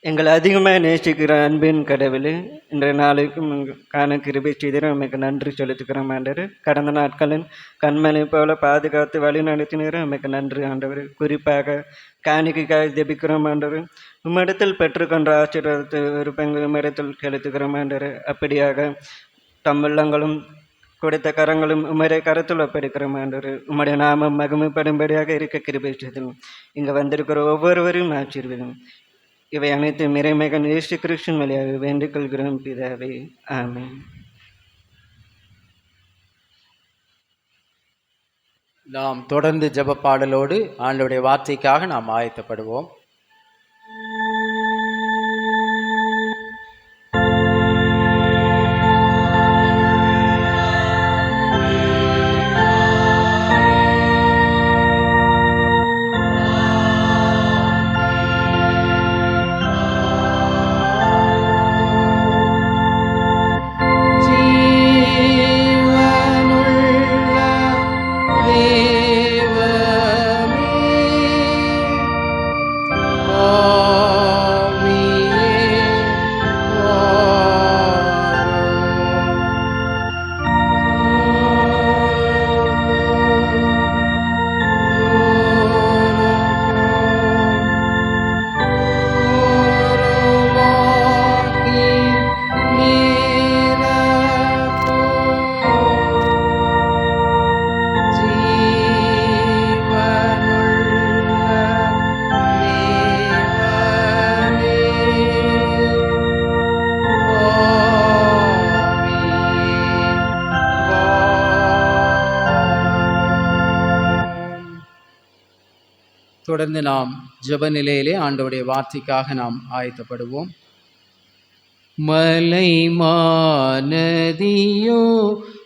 எங்களை அதிகமாக நேசிக்கிற அன்பின் கடவுளே, இன்றைய நாளைக்கும் காண கிருபை செய்திட நமக்கு நன்றி செலுத்துக்கிறோம் ஆண்டவர். கடந்த நாட்களில் கண்மணி போல பாதுகாத்து வழி நடத்தினீர், நமக்கு நன்றி ஆண்டவர். குறிப்பாக காணிக்கைக்காக ஜெபிக்கிறோம் ஆண்டவர். உம்மிடத்தில் பெற்றுக்கொண்ட ஆசீர்வாதத்தை விருப்பங்கள் உம்மிடத்தில் செலுத்துகிறோம் ஆண்டவர். அப்படியாக தம்முள்ளங்களும் கொடுத்த கரங்களும் உம்முடைய கரத்தில் ஒப்படைக்கிறோம் ஆண்டவர். உம்முடைய நாமம் மகிமைப்படும்படியாக இருக்க கிருபை செய்தோம். இங்கே வந்திருக்கிற ஒவ்வொருவரையும் ஆசீர்வதியும். இவை அனைத்தும் இறைமகன் இயேசு கிறிஸ்துவின் வழியாக வேண்டிக் கொள்கிறோம் பிதாவே, ஆமென். நாம் தொடர்ந்து ஜெப பாடலோடு ஆண்டவருடைய வார்த்தைக்காக நாம் ஆயத்தப்படுவோம். தொடர்ந்து நாம் ஜெப நிலையிலே ஆண்டவருடைய வார்த்தைக்காக நாம் ஆயத்தப்படுவோம். மலை மாநதியோ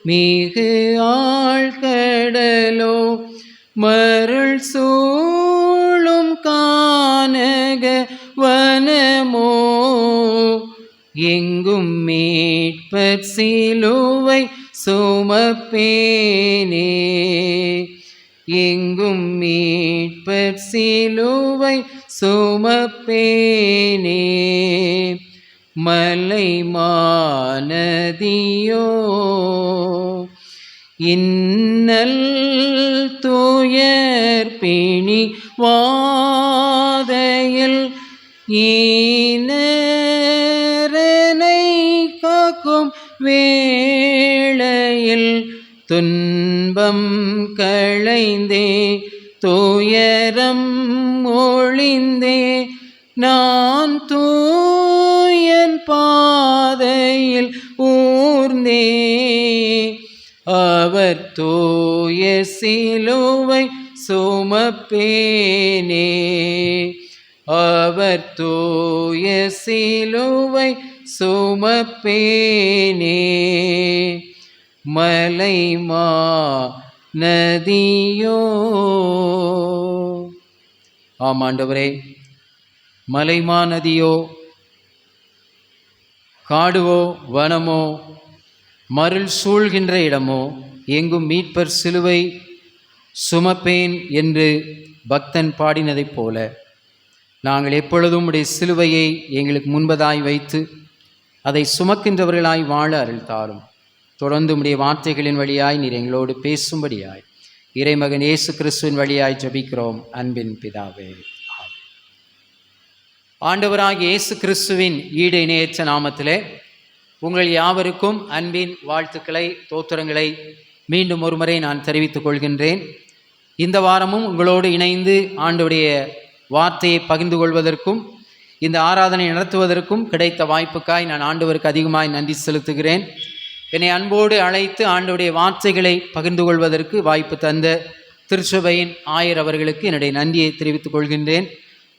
மிகு ஆழ்கடலோ மருள் சூழும் கானக வனமோ எங்கும் மீட்பர் சிலுவை சுமப்பேனே, எங்கும் மீட்பர் சிலுவை சுமப்பேனே. மலை மாநதியோ இன்னல் துயர் பிணி வாதையில் ஈனரனை காக்கும் வேளையில் துன்பம் களைந்தே துயரம் ஒழிந்தே நான் தூயன் பாதையில் ஊர்ந்தே. அவர் தூய சிலுவை சுமப்பேனே, அவர் தூய சிலுவை சுமப்பேனே. மலை மாநதியோ. ஆமாண்டவரே, மலைமா நதியோ காடுவோ வனமோ மருள் சூழ்கின்ற இடமோ எங்கும் மீட்பர் சிலுவை சுமப்பேன் என்று பக்தன் பாடினதைப் போல நாங்கள் எப்பொழுதும் உடைய சிலுவையை எங்களுக்கு முன்பதாய் வைத்து அதை சுமக்கின்றவர்களாய் வாழ அருள் தாரும். தொடர்ந்து உடைய வார்த்தைகளின் வழியாய் நீர் எங்களோடு பேசும்படியாய் இறைமகன் இயேசு கிறிஸ்துவின் வழியாய் ஜெபிக்கிறோம் அன்பின் பிதாவே. ஆண்டவராகிய இயேசு கிறிஸ்துவின் ஈடு இணையற்ற நாமத்திலே உங்கள் யாவருக்கும் அன்பின் வாழ்த்துக்களை தோத்திரங்களை மீண்டும் ஒருமுறை நான் தெரிவித்துக் கொள்கின்றேன். இந்த வாரமும் உங்களோடு இணைந்து ஆண்டவருடைய வார்த்தையை பகிர்ந்து கொள்வதற்கும் இந்த ஆராதனை நடத்துவதற்கும் கிடைத்த வாய்ப்புக்காய் நான் ஆண்டவருக்கு அதிகமாய் நன்றி செலுத்துகிறேன். என்னை அன்போடு அழைத்து ஆண்டவருடைய வார்த்தைகளை பகிர்ந்து கொள்வதற்கு வாய்ப்பு தந்த திருச்சபையின் ஆயர் அவர்களுக்கு என்னுடைய நன்றியை தெரிவித்துக் கொள்கின்றேன்.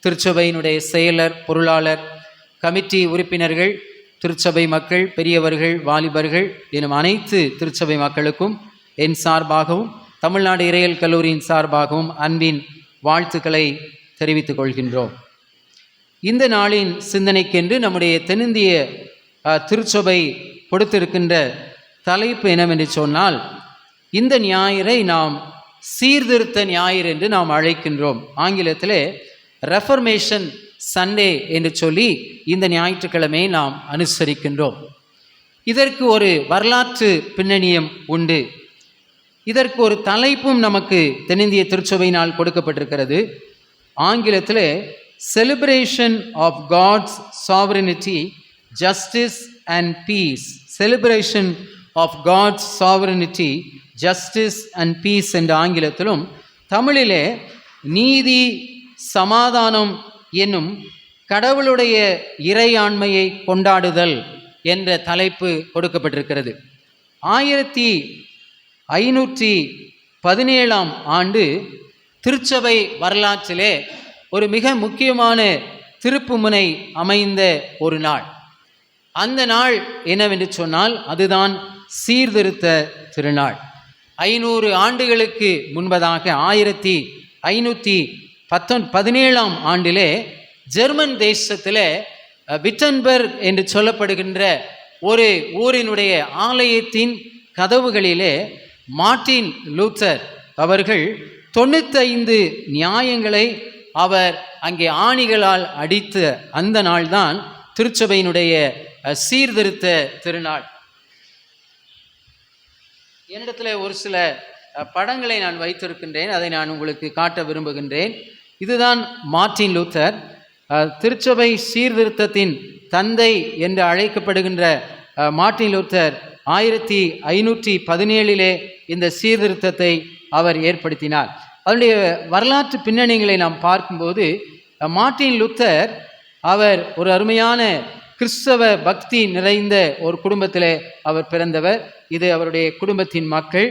திருச்சபையினுடைய செயலர், பொருளாளர், கமிட்டி உறுப்பினர்கள், திருச்சபை மக்கள், பெரியவர்கள், வாலிபர்கள் எனும் அனைத்து திருச்சபை மக்களுக்கும் என் சார்பாகவும் தமிழ்நாடு இறையியல் கல்லூரியின் சார்பாகவும் அன்பின் வாழ்த்துக்களை தெரிவித்துக் கொள்கின்றோம். இந்த நாளின் சிந்தனைக்கென்று நம்முடைய தென்னிந்திய திருச்சபை கொடுத்திருக்கின்ற தலைப்பு என்னவென்று சொன்னால், இந்த ஞாயிறை நாம் சீர்திருத்த ஞாயிறு என்று நாம் அழைக்கின்றோம். ஆங்கிலத்திலே ரெஃபர்மேஷன் சண்டே என்று சொல்லி இந்த ஞாயிற்றுக்கிழமை நாம் அனுசரிக்கின்றோம். இதற்கு ஒரு வரலாற்று பின்னணியும் உண்டு. இதற்கு ஒரு தலைப்பும் நமக்கு தென்னிந்திய திருச்சபையினால் கொடுக்கப்பட்டிருக்கிறது. ஆங்கிலத்தில் celebration of God's sovereignty, justice and peace. Celebration of God's sovereignty, justice and peace என்ற ஆங்கிலத்திலும், தமிழிலே நீதி சமாதானம் என்னும் கடவுளுடைய இறையாண்மையை கொண்டாடுதல் என்ற தலைப்பு கொடுக்கப்பட்டிருக்கிறது. 1517 ஆண்டு திருச்சபை வரலாற்றிலே ஒரு மிக முக்கியமான திருப்புமுனை அமைந்த ஒரு நாள். அந்த நாள் என்னவென்று சொன்னால் அதுதான் சீர்திருத்த திருநாள். 500 ஆண்டுகளுக்கு முன்பதாக 1517 ஆண்டிலே ஜெர்மன் தேசத்தில் விட்டன்பர்க் என்று சொல்லப்படுகின்ற ஒரு ஊரினுடைய ஆலயத்தின் கதவுகளிலே மார்ட்டின் லூத்தர் அவர்கள் 95 நியாயங்களை அவர் அங்கே ஆணிகளால் அடித்த அந்த நாள்தான் திருச்சபையினுடைய சீர்திருத்த திருநாள். என்னிடத்தில் ஒரு சில படங்களை நான் வைத்திருக்கின்றேன், அதை நான் உங்களுக்கு காட்ட விரும்புகின்றேன். இதுதான் மார்ட்டின் லூத்தர், திருச்சபை சீர்திருத்தத்தின் தந்தை என்று அழைக்கப்படுகின்ற மார்ட்டின் லூத்தர் 1517 இந்த சீர்திருத்தத்தை அவர் ஏற்படுத்தினார். அதனுடைய வரலாற்று பின்னணிகளை நாம் பார்க்கும்போது மார்ட்டின் லூத்தர் அவர் ஒரு அருமையான கிறிஸ்தவ பக்தி நிறைந்த ஒரு குடும்பத்தில் அவர் பிறந்தவர். இது அவருடைய குடும்பத்தின் மக்கள்.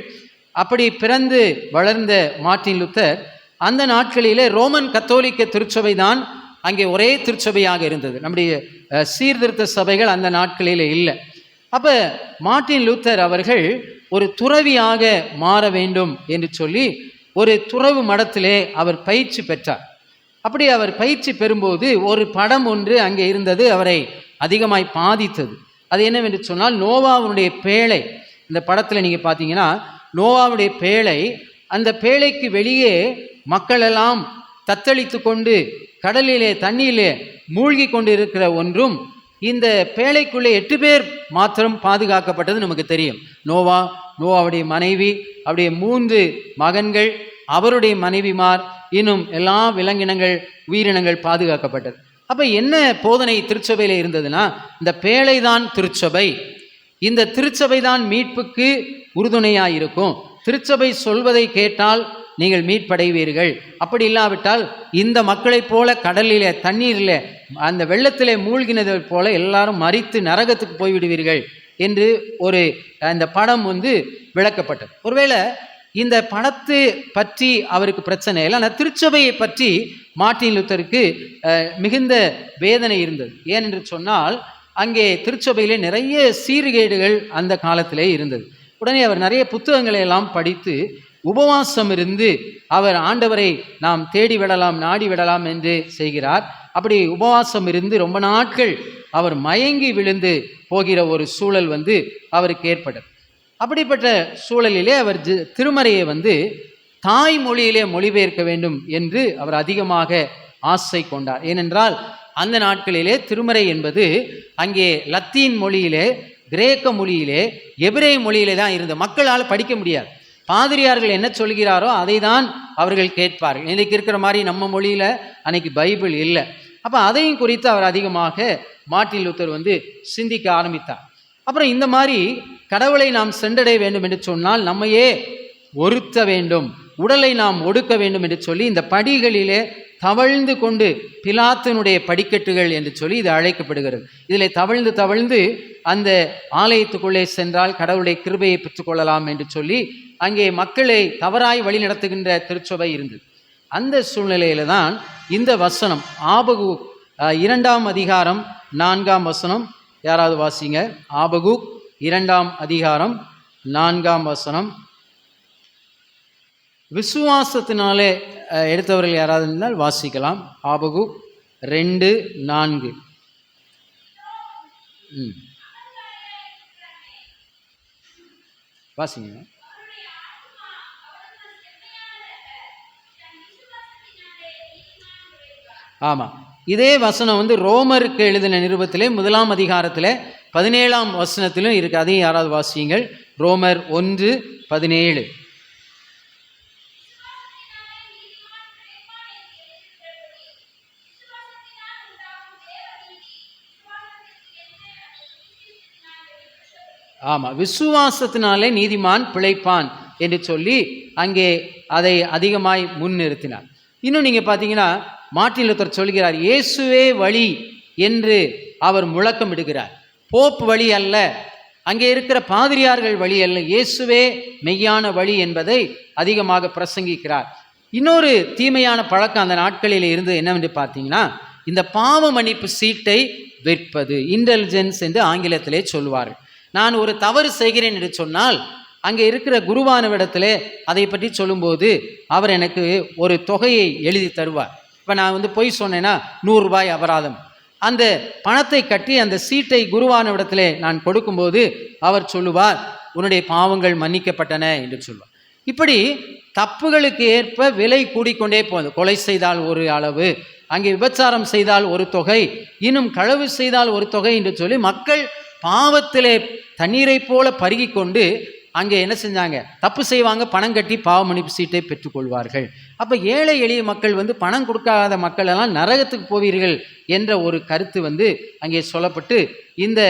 அப்படி பிறந்து வளர்ந்த மார்ட்டின் லூத்தர் அந்த நாட்களிலே ரோமன் கத்தோலிக்க திருச்சபை தான் அங்கே ஒரே திருச்சபையாக இருந்தது. நம்முடைய சீர்திருத்த சபைகள் அந்த நாட்களிலே இல்லை. அப்போ மார்ட்டின் லூத்தர் அவர்கள் ஒரு துறவியாக மாற வேண்டும் என்று சொல்லி ஒரு துறவு மடத்திலே அவர் பயிற்சி பெற்றார். அப்படி அவர் பயிற்சி பெறும்போது ஒரு படம் ஒன்று அங்கே இருந்தது, அவரை அதிகமாய் பாதித்தது. அது என்னவென்று சொன்னால் நோவாவுடைய பேழை. இந்த படத்தில் நீங்கள் பார்த்தீங்கன்னா நோவாவுடைய பேழை, அந்த பேழைக்கு வெளியே மக்கள் எல்லாம் தத்தளித்து கொண்டு கடலிலே தண்ணியிலே மூழ்கி கொண்டு இருக்கிற ஒன்றும், இந்த பேழைக்குள்ளே 8 பேர் மாத்திரம் பாதுகாக்கப்பட்டது நமக்கு தெரியும். நோவாவுடைய மனைவி, அவருடைய 3 மகன்கள், அவருடைய மனைவிமார், இன்னும் எல்லா விலங்கினங்கள் உயிரினங்கள் பாதுகாக்கப்பட்டது. அப்போ என்ன போதனை திருச்சபையில் இருந்ததுன்னா, இந்த பேழை தான் திருச்சபை, இந்த திருச்சபை தான் மீட்புக்கு உறுதுணையாக இருக்கும், திருச்சபை சொல்வதை கேட்டால் நீங்கள் மீட்படைவீர்கள், அப்படி இல்லாவிட்டால் இந்த மக்களைப் போல கடலிலே தண்ணீரில் அந்த வெள்ளத்திலே மூழ்கினதை போல எல்லாரும் மரித்து நரகத்துக்கு போய்விடுவீர்கள் என்று ஒரு அந்த படம் விளக்கப்பட்டது. ஒருவேளை இந்த படத்தை பற்றி அவருக்கு பிரச்சனை இல்லை, ஆனால் திருச்சபையை பற்றி மார்ட்டின் லூத்தருக்கு மிகுந்த வேதனை இருந்தது. ஏனென்று சொன்னால் அங்கே திருச்சபையிலே நிறைய சீர்கேடுகள் அந்த காலத்திலே இருந்தது. உடனே அவர் நிறைய புத்தகங்களை எல்லாம் படித்து உபவாசம் இருந்து அவர் ஆண்டவரை நாம் தேடி விடலாம் நாடி விடலாம் என்று செய்கிறார். அப்படி உபவாசம் இருந்து ரொம்ப நாட்கள் அவர் மயங்கி விழுந்து போகிற ஒரு சூழல் அவருக்கு ஏற்பட்டது. அப்படிப்பட்ட சூழலிலே அவர் திருமறையை தாய்மொழியிலே மொழிபெயர்க்க வேண்டும் என்று அவர் அதிகமாக ஆசை கொண்டார். ஏனென்றால் அந்த நாட்களிலே திருமறை என்பது அங்கே லத்தீன் மொழியிலே, கிரேக்க மொழியிலே, எபிரேய மொழியிலே தான் இருந்தது. மக்களால் படிக்க முடியாது. பாதிரியார்கள் என்ன சொல்கிறாரோ அதை தான் அவர்கள் கேட்பார்கள். இன்றைக்கு இருக்கிற மாதிரி நம்ம மொழியில் அன்னைக்கு பைபிள் இல்லை. அப்போ அதையும் குறித்து அவர் அதிகமாக மார்ட்டின் லூத்தர் சிந்திக்க ஆரம்பித்தார். அப்புறம் இந்த மாதிரி கடவுளை நாம் சென்றடைய வேண்டும் என்று சொன்னால் நம்மையே ஒருத்த வேண்டும், உடலை நாம் ஒடுக்க வேண்டும் என்று சொல்லி இந்த படிகளிலே தவழ்ந்து கொண்டு, பிலாத்தினுடைய படிக்கட்டுகள் என்று சொல்லி இது அழைக்கப்படுகிறது, இதில் தவழ்ந்து தவழ்ந்து அந்த ஆலயத்துக்குள்ளே சென்றால் கடவுளுடைய கிருபையை பெற்றுக்கொள்ளலாம் என்று சொல்லி அங்கே மக்களை தவறாய் வழி நடத்துகின்ற திருச்சபை இருந்தது. அந்த சூழ்நிலையில தான் இந்த வசனம் ஆபகூக் 2ஆம் அதிகாரம் 4ஆம் வசனம், யாராவது வாசிங்க. ஆபகூக் 2ஆம் அதிகாரம் 4ஆம் வசனம். விசுவாசத்தினாலே எடுத்தவர்கள் யாராவது இருந்தால் வாசிக்கலாம். ஆபகூக் 2:4. வாசிங்க. ஆமாம், இதே வசனம் வந்து ரோமருக்கு எழுதின நிருபத்திலே 1ஆம் அதிகாரத்தில் 17ஆம் வசனத்திலும் இருக்குது. அதையும் யாராவது வாசியுங்கள். ரோமர் 1:17. ஆமாம், விசுவாசத்தினாலே நீதிமான் பிழைப்பான் என்று சொல்லி அங்கே அதை அதிகமாய் முன்னிறுத்தினார். இன்னும் நீங்கள் பார்த்தீங்கன்னா மார்ட்டின் லூத்தர் சொல்கிறார், இயேசுவே வழி என்று அவர் முழக்கம் இடுகிறார். போப் வழி அல்ல, அங்கே இருக்கிற பாதிரியார்கள் வழி அல்ல, இயேசுவே மெய்யான வழி என்பதை அதிகமாக பிரசங்கிக்கிறார். இன்னொரு தீமையான பழக்கம் அந்த நாட்களில் இருந்து என்னவென்று பார்த்தீங்கன்னா, இந்த பாவ மன்னிப்பு சீட்டை விற்பது, இன்டெலிஜென்ஸ் என்று ஆங்கிலத்திலே சொல்வார்கள். நான் ஒரு தவறு செய்கிறேன் என்று சொன்னால் அங்கே இருக்கிற குருவானவிடத்திலே அதை பற்றி சொல்லும்போது அவர் எனக்கு ஒரு தொகையை எழுதி தருவார். இப்போ நான் வந்து பொய் சொன்னேன்னா 100 ரூபாய் அபராதம். அந்த பணத்தை கட்டி அந்த சீட்டை குருவானவிடத்திலே நான் கொடுக்கும்போது அவர் சொல்லுவார், உன்னுடைய பாவங்கள் மன்னிக்கப்பட்டன என்று சொல்வார். இப்படி தப்புகளுக்கு ஏற்ப விலை கூடிக்கொண்டே போகுது. கொலை செய்தால் ஒரு அளவு, அங்கே விபச்சாரம் செய்தால் ஒரு தொகை, இன்னும் களவு செய்தால் ஒரு தொகை என்று சொல்லி மக்கள் பாவத்திலே தண்ணீரை போல பருகி கொண்டு அங்கே என்ன செஞ்சாங்க, தப்பு செய்வாங்க, பணம் கட்டி பாவ மன்னிப்பு சீட்டை பெற்றுக்கொள்வார்கள். அப்போ ஏழை எளிய மக்கள் வந்து பணம் கொடுக்காத மக்கள் எல்லாம் நரகத்துக்கு போவீர்கள் என்ற ஒரு கருத்து வந்து அங்கே சொல்லப்பட்டு இந்த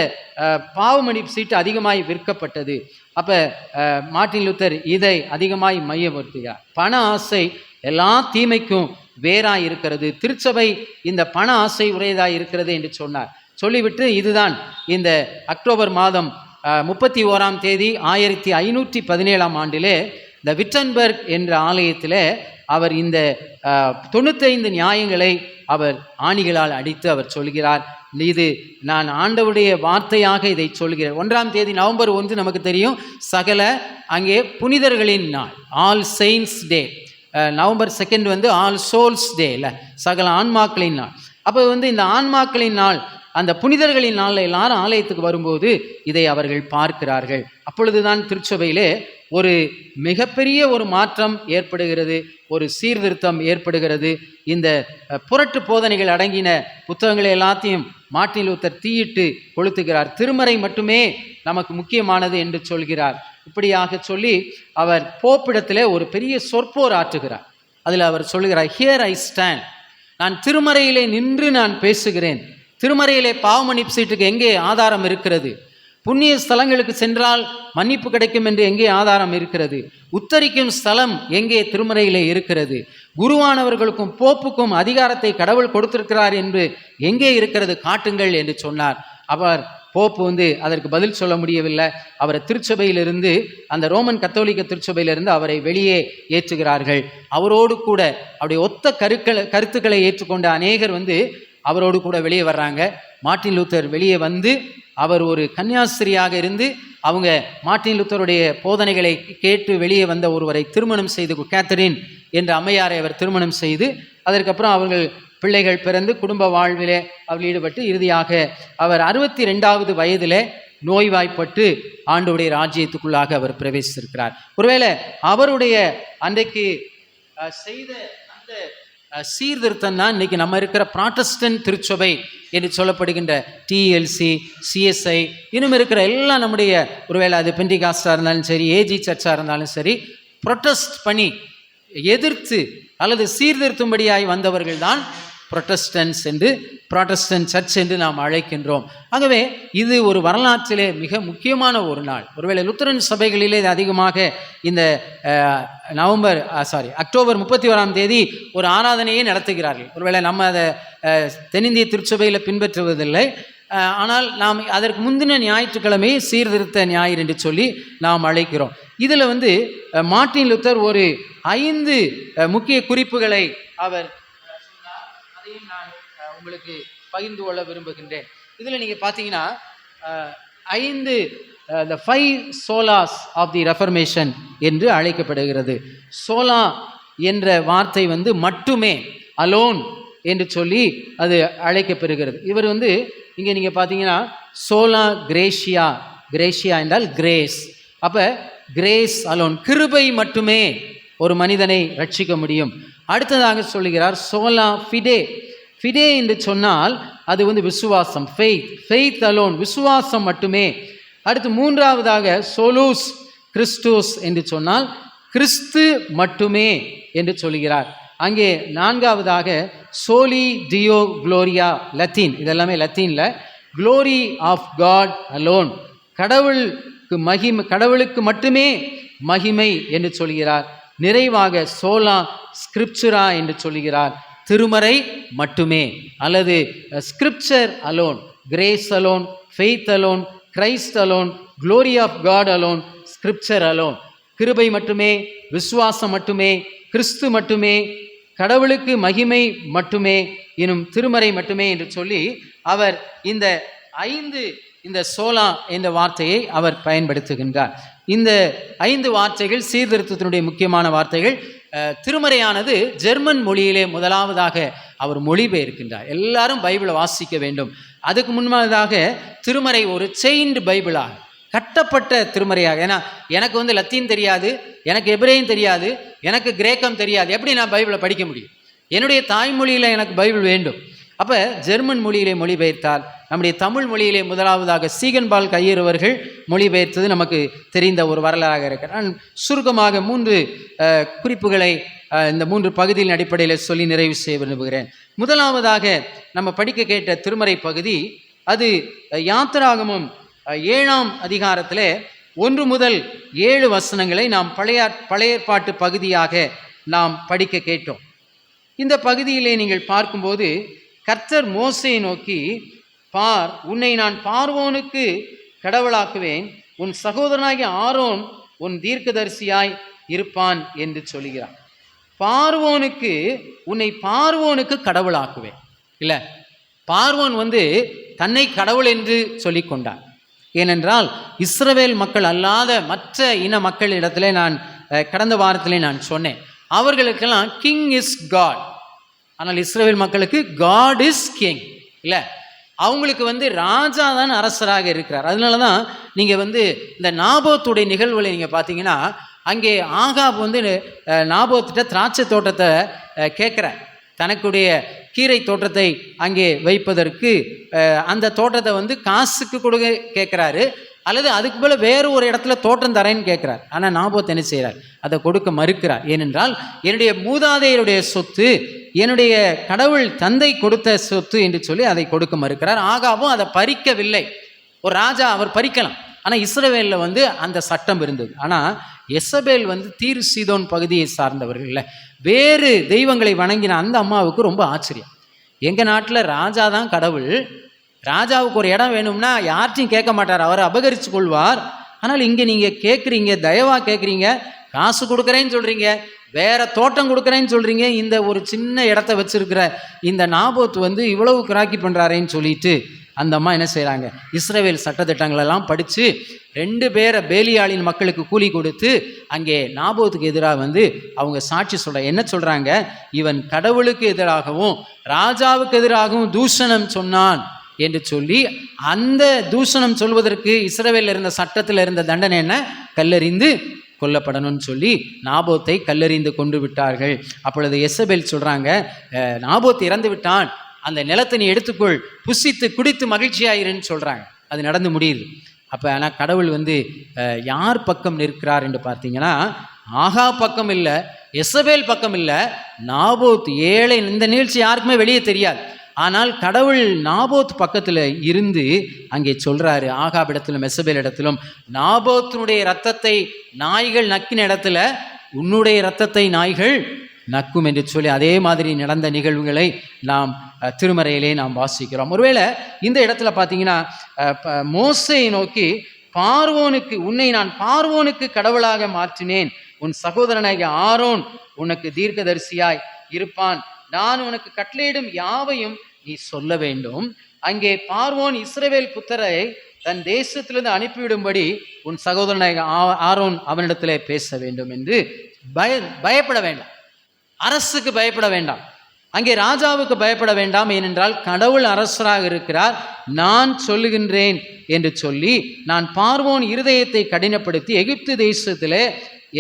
பாவ மன்னிப்பு சீட்டு அதிகமாய் விற்கப்பட்டது. அப்போ மார்ட்டின் லூத்தர் இதை அதிகமாய் மையப்படுத்துகிறார். பண ஆசை எல்லா தீமைக்கும் வேறாய் இருக்கிறது, திருச்சபை இந்த பண ஆசை உடையதாய் இருக்கிறது என்று சொன்னார். சொல்லிவிட்டு இதுதான் இந்த அக்டோபர் மாதம் 31ஆம் தேதி 1517ஆம் ஆண்டிலே இந்த விட்டன்பர்க் என்ற ஆலயத்தில் அவர் இந்த 95 நியாயங்களை அவர் ஆணிகளால் அடித்து அவர் சொல்கிறார். இது நான் ஆண்டவருடைய வார்த்தையாக இதை சொல்கிறேன். 1ஆம் தேதி நவம்பர் 1 நமக்கு தெரியும், சகல அங்கே புனிதர்களின் நாள், ஆல் செயின்ஸ் டே. நவம்பர் 2 வந்து ஆல் சோல்ஸ் டே, இல்லை சகல ஆன்மாக்களின் நாள். அப்போ வந்து இந்த ஆன்மாக்களின் நாள், அந்த புனிதர்களின் நாளில் எல்லாரும் ஆலயத்துக்கு வரும்போது இதை அவர்கள் பார்க்கிறார்கள். அப்பொழுதுதான் திருச்சபையிலே ஒரு மிகப்பெரிய ஒரு மாற்றம் ஏற்படுகிறது, ஒரு சீர்திருத்தம் ஏற்படுகிறது. இந்த புரட்டு போதனைகள் அடங்கின புத்தகங்களை எல்லாத்தையும் மார்ட்டின் லூத்தர் தீயிட்டு கொளுத்துகிறார். திருமறை மட்டுமே நமக்கு முக்கியமானது என்று சொல்கிறார். இப்படியாக சொல்லி அவர் போப்பிடத்தில் ஒரு பெரிய சொற்போர் ஆற்றுகிறார். அதில் அவர் சொல்கிறார், ஹியர் ஐ ஸ்டாண்ட், நான் திருமறையிலே நின்று நான் பேசுகிறேன். திருமறையிலே பாவ மன்னிப்பு சீட்டுக்கு எங்கே ஆதாரம் இருக்கிறது? புண்ணிய ஸ்தலங்களுக்கு சென்றால் மன்னிப்பு கிடைக்கும் என்று எங்கே ஆதாரம் இருக்கிறது? உத்தரிக்கும் ஸ்தலம் எங்கே திருமறையிலே இருக்கிறது? குருவானவர்களுக்கும் போப்புக்கும் அதிகாரத்தை கடவுள் கொடுத்திருக்கிறார் என்று எங்கே இருக்கிறது? காட்டுங்கள் என்று சொன்னார். அவர் போப்பு வந்து அதற்கு பதில் சொல்ல முடியவில்லை. அவரை திருச்சபையிலிருந்து, அந்த ரோமன் கத்தோலிக்க திருச்சபையிலிருந்து அவரை வெளியே ஏற்றுகிறார்கள். அவரோடு கூட அவருடைய ஒத்த கருத்துக்களை ஏற்றுக்கொண்ட அநேகர் வந்து அவரோடு கூட வெளியே வர்றாங்க. மார்ட்டின் லூத்தர் வெளியே வந்து அவர் ஒரு கன்னியாஸ்திரியாக இருந்து அவங்க மார்ட்டின் லூத்தருடைய போதனைகளை கேட்டு வெளியே வந்த ஒருவரை திருமணம் செய்து, கேத்தரின் என்ற அம்மையாரை அவர் திருமணம் செய்து, அதற்கப்புறம் அவர்கள் பிள்ளைகள் பிறந்து குடும்ப வாழ்விலே அவர் ஈடுபட்டு இறுதியாக அவர் 62வது வயதிலே நோய்வாய்ப்பட்டு ஆண்டவருடைய ராஜ்யத்துக்குள்ளாக அவர் பிரவேசித்திருக்கிறார். ஒருவேளை அவருடைய அன்றைக்கு செய்த அந்த சீர்திருத்தம் தான் இன்னைக்கு நம்ம இருக்கிற ப்ராட்டஸ்டன்ட் திருச்சபை என்று சொல்லப்படுகின்ற டிஎல்சி, சிஎஸ்ஐ, இன்னும் இருக்கிற எல்லாம் நம்முடைய, ஒருவேளை அது பெண்டிகாஸ்டாக இருந்தாலும் சரி, ஏஜி சர்ச்சாக இருந்தாலும் சரி, ப்ரொட்டஸ்ட் பண்ணி எதிர்த்து அல்லது சீர்திருத்தும்படியாய் வந்தவர்கள் தான் புரொட்டஸ்டன்ஸ் என்று, ப்ராட்டஸ்டன்ட் சர்ச் என்று நாம் அழைக்கின்றோம். ஆகவே இது ஒரு வரலாற்றிலே மிக முக்கியமான ஒரு நாள். ஒருவேளை லுத்தரன் சபைகளிலே இது அதிகமாக இந்த அக்டோபர் 31ஆம் தேதி ஒரு ஆராதனையை நடத்துகிறார்கள். ஒருவேளை நம்ம அதை தென்னிந்திய திருச்சபையில் பின்பற்றுவதில்லை. ஆனால் நாம் அதற்கு முந்தின ஞாயிற்றுக்கிழமை சீர்திருத்த ஞாயிறு என்று சொல்லி நாம் அழைக்கிறோம். இதில் வந்து மார்ட்டின் லூத்தர் ஒரு 5 முக்கிய குறிப்புகளை அவர் அதையும் நான் உங்களுக்கு பகிர்ந்து கொள்ள விரும்புகின்றேன். இதில் நீங்கள் பார்த்தீங்கன்னா 5 சோலாஸ் ஆஃப் தி ரெஃபர்மேஷன் என்று அழைக்கப்படுகிறது. சோலா என்ற வார்த்தை வந்து மட்டுமே, அலோன் என்று சொல்லி அது அழைக்கப்பெறுகிறது. இவர் வந்து இங்கே நீங்கள் பார்த்தீங்கன்னா சோலா கிரேஷியா, கிரேஷியா என்றால் கிரேஸ். அப்போ கிரேஸ் அலோன், கிருபை மட்டுமே ஒரு மனிதனை ரட்சிக்க முடியும். அடுத்ததாக சொல்லுகிறார் சோலா ஃபிடே. ஃபிடே என்று சொன்னால் அது வந்து விசுவாசம், ஃபெய்த் அலோன், விசுவாசம் மட்டுமே. அடுத்து மூன்றாவதாக சோலூஸ் கிறிஸ்டோஸ் என்று சொன்னால் கிறிஸ்து மட்டுமே என்று சொல்கிறார். அங்கே நான்காவதாக சோலி டியோ குளோரியா, லத்தீன், இதெல்லாமே லத்தீனில், க்ளோரி ஆஃப் காட் அலோன், கடவுளுக்கு மட்டுமே மகிமை என்று சொல்கிறார். நிறைவாக சோலா ஸ்கிரிப்சுரா என்று சொல்கிறார், திருமறை மட்டுமே, அல்லது scripture alone, grace alone, faith alone, Christ alone, glory of God alone, scripture alone, கிருபை மட்டுமே, விசுவாசம் மட்டுமே, கிறிஸ்து மட்டுமே, கடவுளுக்கு மகிமை மட்டுமே எனும் திருமறை மட்டுமே என்று சொல்லி அவர் இந்த சோலா என்ற வார்த்தையை அவர் பயன்படுத்துகின்றார். இந்த 5 வார்த்தைகள் சீர்திருத்தத்தினுடைய முக்கியமான வார்த்தைகள். திருமறையானது ஜெர்மன் மொழியிலே முதலாவதாக அவர் மொழிபெயர்க்கின்றார். எல்லாரும் பைபிளை வாசிக்க வேண்டும். அதுக்கு முன்னதாக திருமறை ஒரு செயின்டு பைபிளாக, கட்டப்பட்ட திருமறையாக. ஏன்னா எனக்கு வந்து லத்தீன் தெரியாது, எனக்கு எபிரேயம் தெரியாது, எனக்கு கிரேக்கம் தெரியாது, எப்படி நான் பைபிளை படிக்க முடியும்? என்னுடைய தாய்மொழியில் எனக்கு பைபிள் வேண்டும். அப்போ ஜெர்மன் மொழியிலே மொழிபெயர்த்தால், நம்முடைய தமிழ் மொழியிலே முதலாவதாக சீகன்பால் கையர் அவர்கள் மொழிபெயர்த்தது நமக்கு தெரிந்த ஒரு வரலாறாக இருக்கிறது. நான் சுருக்கமாக 3 குறிப்புகளை இந்த 3 பகுதியின் அடிப்படையில் சொல்லி நிறைவு செய்ய விரும்புகிறேன். முதலாவதாக நம்ம படிக்க கேட்ட திருமறை பகுதி, அது யாத்திராகமம் 7ஆம் அதிகாரத்தில் 1 முதல் 7 வசனங்களை நாம் பழைய ஏற்பாட்டு பகுதியாக நாம் படிக்க கேட்டோம். இந்த பகுதியிலே நீங்கள் பார்க்கும்போது கர்த்தர் மோசேயை நோக்கி, பார், உன்னை நான் பார்வோனுக்கு கடவுளாக்குவேன், உன் சகோதரனாகிய ஆரோன் உன் தீர்க்கதரிசியாய் இருப்பான் என்று சொல்கிறார். உன்னை பார்வோனுக்கு கடவுளாக்குவேன். இல்லை, பார்வோன் வந்து தன்னை கடவுள் என்று சொல்லி கொண்டார். ஏனென்றால் இஸ்ரவேல் மக்கள் அல்லாத மற்ற இன மக்களிடத்திலே நான் கடந்த வாரத்திலே நான் சொன்னேன், அவர்களுக்கெல்லாம் கிங் இஸ் காட். ஆனால் இஸ்ரவேல் மக்களுக்கு காட் இஸ் கிங். இல்லை, அவங்களுக்கு வந்து ராஜா தான் அரசராக இருக்கிறார். அதனால தான் நீங்கள் வந்து இந்த நாபோத்துடைய நிகழ்வுகளை நீங்கள் பார்த்தீங்கன்னா, அங்கே ஆகாப் வந்து நாபோத்திட்ட திராட்சை தோட்டத்தை கேட்குறார், தனக்குடைய கீரை தோட்டத்தை அங்கே வைப்பதற்கு அந்த தோட்டத்தை வந்து காசுக்கு கொடுக்க கேட்குறாரு, அல்லது அதுக்கு போல வேறு ஒரு இடத்துல தோட்டம் தரேன்னு கேட்குறார். ஆனால் நாபோத் என்ன செய்கிறார்? அதை கொடுக்க மறுக்கிறார். ஏனென்றால் என்னுடைய மூதாதையருடைய சொத்து, என்னுடைய கடவுள் தந்தை கொடுத்த சொத்து என்று சொல்லி அதை கொடுக்க மறுக்கிறார். ஆகாவும் அதை பறிக்கவில்லை. ஒரு ராஜா அவர் பறிக்கலாம், ஆனால் இஸ்ரவேலில் வந்து அந்த சட்டம் இருந்தது. ஆனால் எசபேல் வந்து தீர் சீதோன் பகுதியை சார்ந்தவர்கள், வேறு தெய்வங்களை வணங்கின அந்த அம்மாவுக்கு ரொம்ப ஆச்சரியம். எங்கள் நாட்டில் ராஜா தான் கடவுள், ராஜாவுக்கு ஒரு இடம் வேணும்னா யார்ட்டையும் கேட்க மாட்டார், அவர் அபகரித்து கொள்வார். ஆனால் இங்கே நீங்கள் கேட்குறீங்க, தயவாக கேட்குறீங்க, காசு கொடுக்குறேன்னு சொல்கிறீங்க, வேற தோட்டம் கொடுக்குறேன்னு சொல்கிறீங்க, இந்த ஒரு சின்ன இடத்த வச்சிருக்கிற இந்த நாபோத் வந்து இவ்வளவு கிராக்கி பண்ணுறாரேன்னு சொல்லிட்டு அந்த அம்மா என்ன செய்கிறாங்க? இஸ்ரவேல் சட்டத்திட்டங்களெல்லாம் படித்து 2 பேரை பேலியாளின் மக்களுக்கு கூலி கொடுத்து அங்கே நாபோத்துக்கு எதிராக வந்து அவங்க சாட்சி என்ன சொல்கிறாங்க? இவன் கடவுளுக்கு எதிராகவும் ராஜாவுக்கு எதிராகவும் தூஷணம் சொன்னான் என்று சொல்லி, அந்த தூஷணம் சொல்வதற்கு இஸ்ரவேலில் இருந்த சட்டத்தில் இருந்த தண்டனை என்ன? கல்லெறிந்து கொல்லப்படணும்னு சொல்லி நாபோத்தை கல்லெறிந்து கொண்டு விட்டார்கள். அப்பொழுது எசபேல் சொல்கிறாங்க, நாபோத் இறந்து விட்டான், அந்த நிலத்தை நீ எடுத்துக்கொள், புசித்து குடித்து மகிழ்ச்சியாயிருன்னு சொல்கிறாங்க. அது நடந்து முடியுது. அப்போ ஆனால் கடவுள் வந்து யார் பக்கம் நிற்கிறார் என்று பார்த்தீங்கன்னா, ஆகா பக்கம் இல்லை, எசபேல் பக்கம் இல்லை, நாபோத் ஏழை. இந்த நிகழ்ச்சி யாருக்குமே வெளியே தெரியாது. ஆனால் கடவுள் நாபோத் பக்கத்தில் இருந்து அங்கே சொல்கிறாரு, ஆகாப் இடத்திலும் எசபேல் இடத்திலும், நாபோத்தினுடைய இரத்தத்தை நாய்கள் நக்கின இடத்துல உன்னுடைய இரத்தத்தை நாய்கள் நக்கும் என்று சொல்லி அதே மாதிரி நடந்த நிகழ்வுகளை நாம் திருமறையிலே நாம் வாசிக்கிறோம். ஒருவேளை இந்த இடத்துல பார்த்தீங்கன்னா, மோசேயை நோக்கி, உன்னை நான் பார்வோனுக்கு கடவுளாக மாற்றினேன், உன் சகோதரனாகிய ஆரோன் உனக்கு தீர்க்கதரிசியாய் இருப்பான், நான் உனக்கு கட்டளையிடும் யாவையும் நீ சொல்ல வேண்டும். அங்கே பார்வோன் இஸ்ரவேல் புத்திரரை தன் தேசத்திலிருந்து அனுப்பிவிடும்படி உன் சகோதரனாகிய ஆரோன் அவனிடத்திலே பேச வேண்டும் என்று பயப்பட வேண்டாம். அரசுக்கு பயப்பட வேண்டாம், அங்கே ராஜாவுக்கு பயப்பட வேண்டாம். ஏனென்றால் கடவுள் அரசராக இருக்கிறார். நான் சொல்லுகின்றேன் என்று சொல்லி, நான் பார்வோன் இருதயத்தை கடினப்படுத்தி எகிப்து தேசத்திலே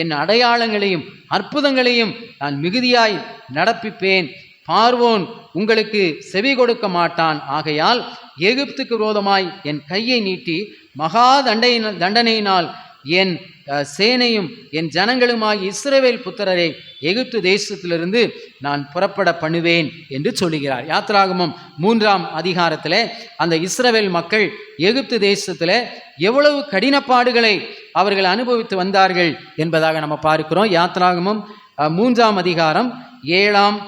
என் அடையாளங்களையும் அற்புதங்களையும் நான் மிகுதியாய் நடப்பிப்பேன், பார்வோன் உங்களுக்கு செவி கொடுக்க மாட்டான். ஆகையால் எகிப்துக்கு விரோதமாய் என் கையை நீட்டி மகா தண்டனையினால் என் சேனையும் என் ஜனங்களுமாய் இஸ்ரவேல் புத்திரரை எகிப்து தேசத்திலிருந்து நான் புறப்பட பண்ணுவேன் என்று சொல்லுகிறார். யாத்திராகமம் 3ஆம் அதிகாரத்தில் அந்த இஸ்ரவேல் மக்கள் எகிப்து தேசத்தில் எவ்வளவு கடினப்பாடுகளை அவர்கள் அனுபவித்து வந்தார்கள் என்பதாக நம்ம பார்க்கிறோம். யாத்திராகமம் 3ஆம் அதிகாரம் 7ஆம்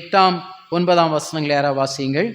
8ஆம் 9ஆம் வசனங்கள் யாராவது வாசியுங்கள்.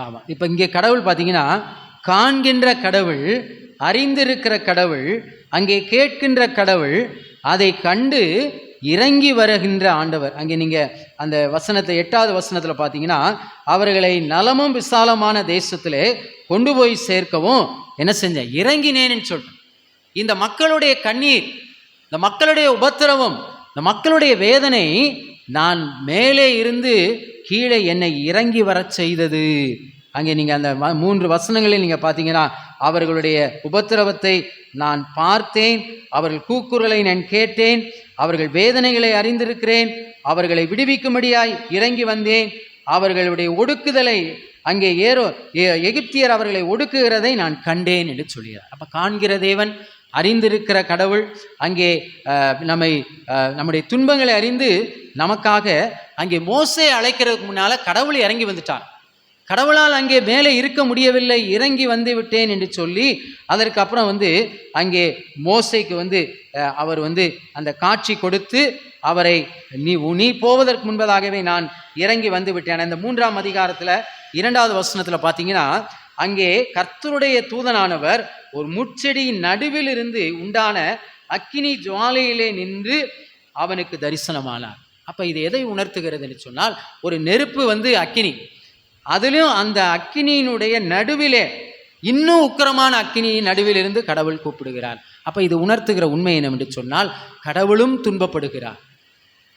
ஆமாம், இப்போ இங்கே கடவுள் பார்த்தீங்கன்னா காண்கின்ற கடவுள், அறிந்திருக்கிற கடவுள், அங்கே கேட்கின்ற கடவுள், அதை கண்டு இறங்கி வருகின்ற ஆண்டவர். அங்கே நீங்கள் அந்த வசனத்தை 8வது வசனத்தில் பார்த்தீங்கன்னா அவர்களை நலமும் விசாலமான தேசத்திலே கொண்டு போய் சேர்க்கவும் என்ன செஞ்சேன், இறங்கினேன்னு சொல்லிட்டேன். இந்த மக்களுடைய கண்ணீர், இந்த மக்களுடைய உபத்திரவம், இந்த மக்களுடைய வேதனை நான் மேலே இருந்து கீழே என்னை இறங்கி வர செய்தது. அங்கே நீங்கள் அந்த 3 வசனங்களில் நீங்கள் பார்த்தீங்கன்னா அவர்களுடைய உபத்திரவத்தை நான் பார்த்தேன், அவர்கள் கூக்குரலை நான் கேட்டேன், அவர்கள் வேதனைகளை அறிந்திருக்கிறேன், அவர்களை விடுவிக்கும்படியாய் இறங்கி வந்தேன், அவர்களுடைய ஒடுக்குதலை அங்கே எகிப்தியர் அவர்களை ஒடுக்குகிறதை நான் கண்டேன் என்று சொல்கிறார். அப்போ காண்கிற தேவன், அறிந்திருக்கிற கடவுள், அங்கே நம்முடைய துன்பங்களை அறிந்து நமக்காக அங்கே மோசே அழைக்கிறதுக்கு முன்னால் கடவுள் இறங்கி வந்துட்டார். கடவுளால் அங்கே மேலே இருக்க முடியவில்லை, இறங்கி வந்து விட்டேன் என்று சொல்லி அதற்கு அப்புறம் அங்கே மோசேக்கு அவர் அந்த காட்சி கொடுத்து அவரை நீ போவதற்கு முன்பதாகவே நான் இறங்கி வந்து விட்டேன். இந்த 3ஆம் அதிகாரத்தில் 2வது வசனத்தில் பார்த்தீங்கன்னா அங்கே கர்த்தருடைய தூதனானவர் ஒரு முட்செடியின் நடுவில் இருந்து உண்டான அக்கினி ஜுவாலையிலே நின்று அவனுக்கு தரிசனமானார். அப்போ இது எதை உணர்த்துகிறதுன்னு சொன்னால், ஒரு நெருப்பு அக்கினி, அதிலும் அந்த அக்கினியினுடைய நடுவிலே இன்னும் உக்கிரமான அக்கினியின் நடுவிலிருந்து கடவுள் கூப்பிடுகிறார். அப்போ இது உணர்த்துகிற உண்மை என்னவென்று சொன்னால், கடவுளும் துன்பப்படுகிறார்,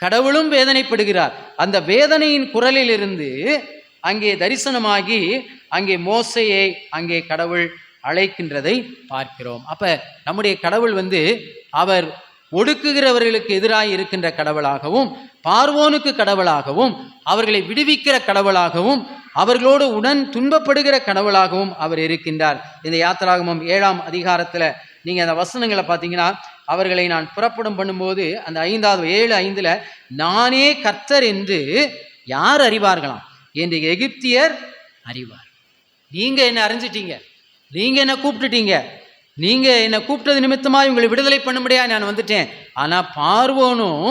கடவுளும் வேதனைப்படுகிறார். அந்த வேதனையின் குரலிலிருந்து அங்கே தரிசனமாகி அங்கே மோசையை அங்கே கடவுள் அழைக்கின்றதை பார்க்கிறோம். அப்போ நம்முடைய கடவுள் அவர் ஒடுக்குகிறவர்களுக்கு எதிராக இருக்கின்ற கடவுளாகவும், பார்வோனுக்கு கடவுளாகவும், அவர்களை விடுவிக்கிற கடவுளாகவும், அவர்களோடு உடன் துன்பப்படுகிற கடவுளாகவும் அவர் இருக்கின்றார். இந்த யாத்திராகமம் 7ஆம் அதிகாரத்தில் நீங்கள் அந்த வசனங்களை பார்த்தீங்கன்னா, அவர்களை நான் புறப்படும் பண்ணும்போது அந்த 7:5 நானே கர்த்தர் என்று யார் அறிவார்களாம் என்று எகிப்தியர் அறிவார். நீங்கள் என்ன அறிஞ்சிட்டீங்க, நீங்கள் என்ன கூப்பிட்டுட்டீங்க, நீங்கள் என்னை கூப்பிட்டது நிமித்தமாக உங்களை விடுதலை பண்ணும்படியா நான் வந்துட்டேன். ஆனால் பார்வோனும்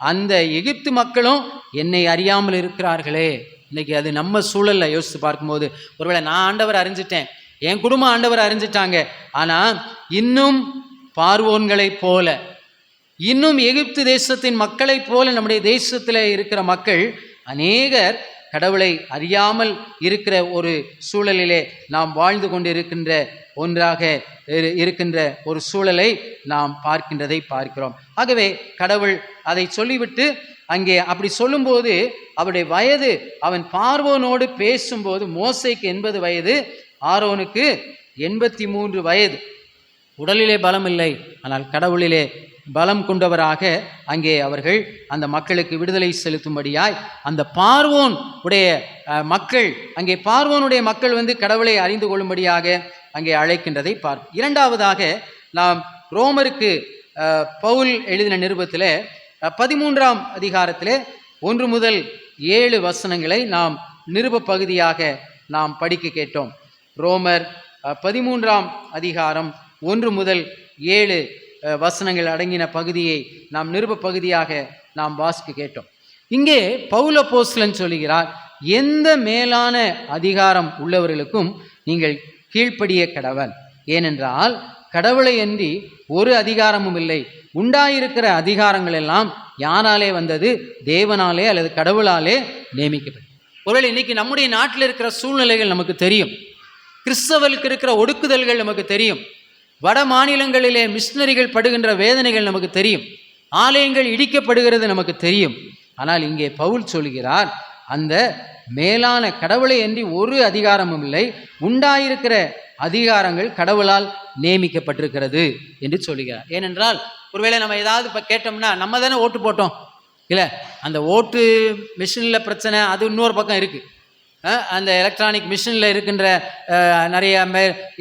அந்த எகிப்து மக்களும் என்னை அறியாமல் இருக்கிறார்களே. இன்னைக்கு அது நம்ம சூழலில் யோசித்து பார்க்கும்போது, ஒருவேளை நான் ஆண்டவர் அறிஞ்சிட்டேன், என் குடும்பம் ஆண்டவர் அறிஞ்சிட்டாங்க, ஆனால் இன்னும் பார்வோன்களை போல, இன்னும் எகிப்து தேசத்தின் மக்களை போல நம்முடைய தேசத்தில் இருக்கிற மக்கள் அநேகர் கடவுளை அறியாமல் இருக்கிற ஒரு சூழலிலே நாம் வாழ்ந்து கொண்டு இருக்கின்ற ஒன்றாக இருக்கின்ற ஒரு சூழலை நாம் பார்க்கின்றதை பார்க்கிறோம். ஆகவே கடவுள் அதை சொல்லிவிட்டு அங்கே அப்படி சொல்லும்போது அவருடைய வயது, அவன் பார்வோனோடு பேசும்போது மோசேக்கு 80 வயது, ஆரோனுக்கு 83 வயது. உடலிலே பலம் இல்லை, ஆனால் கடவுளிலே பலம் கொண்டவராக அங்கே அவர்கள் அந்த மக்களுக்கு விடுதலை செலுத்தும்படியாய் அந்த பார்வோன் உடைய மக்கள், அங்கே பார்வோனுடைய மக்கள் கடவுளை அறிந்து கொள்ளும்படியாக அங்கே அழைக்கின்றதை பார்ப்போம். 2வதாக நாம் ரோமருக்கு பவுல் எழுதின நிருபத்தில் 13ஆம் அதிகாரத்தில் 1 முதல் 7 வசனங்களை நாம் நிருப பகுதியாக நாம் படிக்க கேட்டோம். ரோமர் 13ஆம் அதிகாரம் 1 முதல் 7 வசனங்கள் அடங்கின பகுதியை நாம் நிருப பகுதியாக நாம் வாசிக்க கேட்டோம். இங்கே பவுல் அப்போஸ்தலன் சொல்லுகிறார், எந்த மேலான அதிகாரம் உள்ளவர்களுக்கும் நீங்கள் கீழ்ப்படிய கடவன். ஏனென்றால் கடவுளை அன்றி ஒரு அதிகாரமும் இல்லை. உண்டாயிருக்கிற அதிகாரங்கள் எல்லாம் யாராலே வந்தது? தேவனாலே அல்லது கடவுளாலே நியமிக்கப்பட்டது. ஒருவேளை இன்னைக்கு நம்முடைய நாட்டில் இருக்கிற சூழ்நிலைகள் நமக்கு தெரியும். கிறிஸ்தவர்களுக்கு இருக்கிற ஒடுக்குதல்கள் நமக்கு தெரியும். வட மாநிலங்களிலே மிஷினரிகள் படுகின்ற வேதனைகள் நமக்கு தெரியும். ஆலயங்கள் இடிக்கப்படுகிறது நமக்கு தெரியும். ஆனால் இங்கே பவுல் சொல்கிறார், அந்த மேலான கடவுளை அன்றி ஒரு அதிகாரமும் இல்லை, உண்டாயிருக்கிற அதிகாரங்கள் கடவுளால் நியமிக்கப்பட்டிருக்கிறது என்று சொல்லுகிறார். ஏனென்றால் ஒருவேளை நம்ம ஏதாவது இப்போ கேட்டோம்னா, நம்ம தானே ஓட்டு போட்டோம் இல்லை, அந்த ஓட்டு மிஷினில் பிரச்சனை, அது இன்னொரு பக்கம் இருக்குது. அந்த எலக்ட்ரானிக் மிஷினில் இருக்கின்ற நிறைய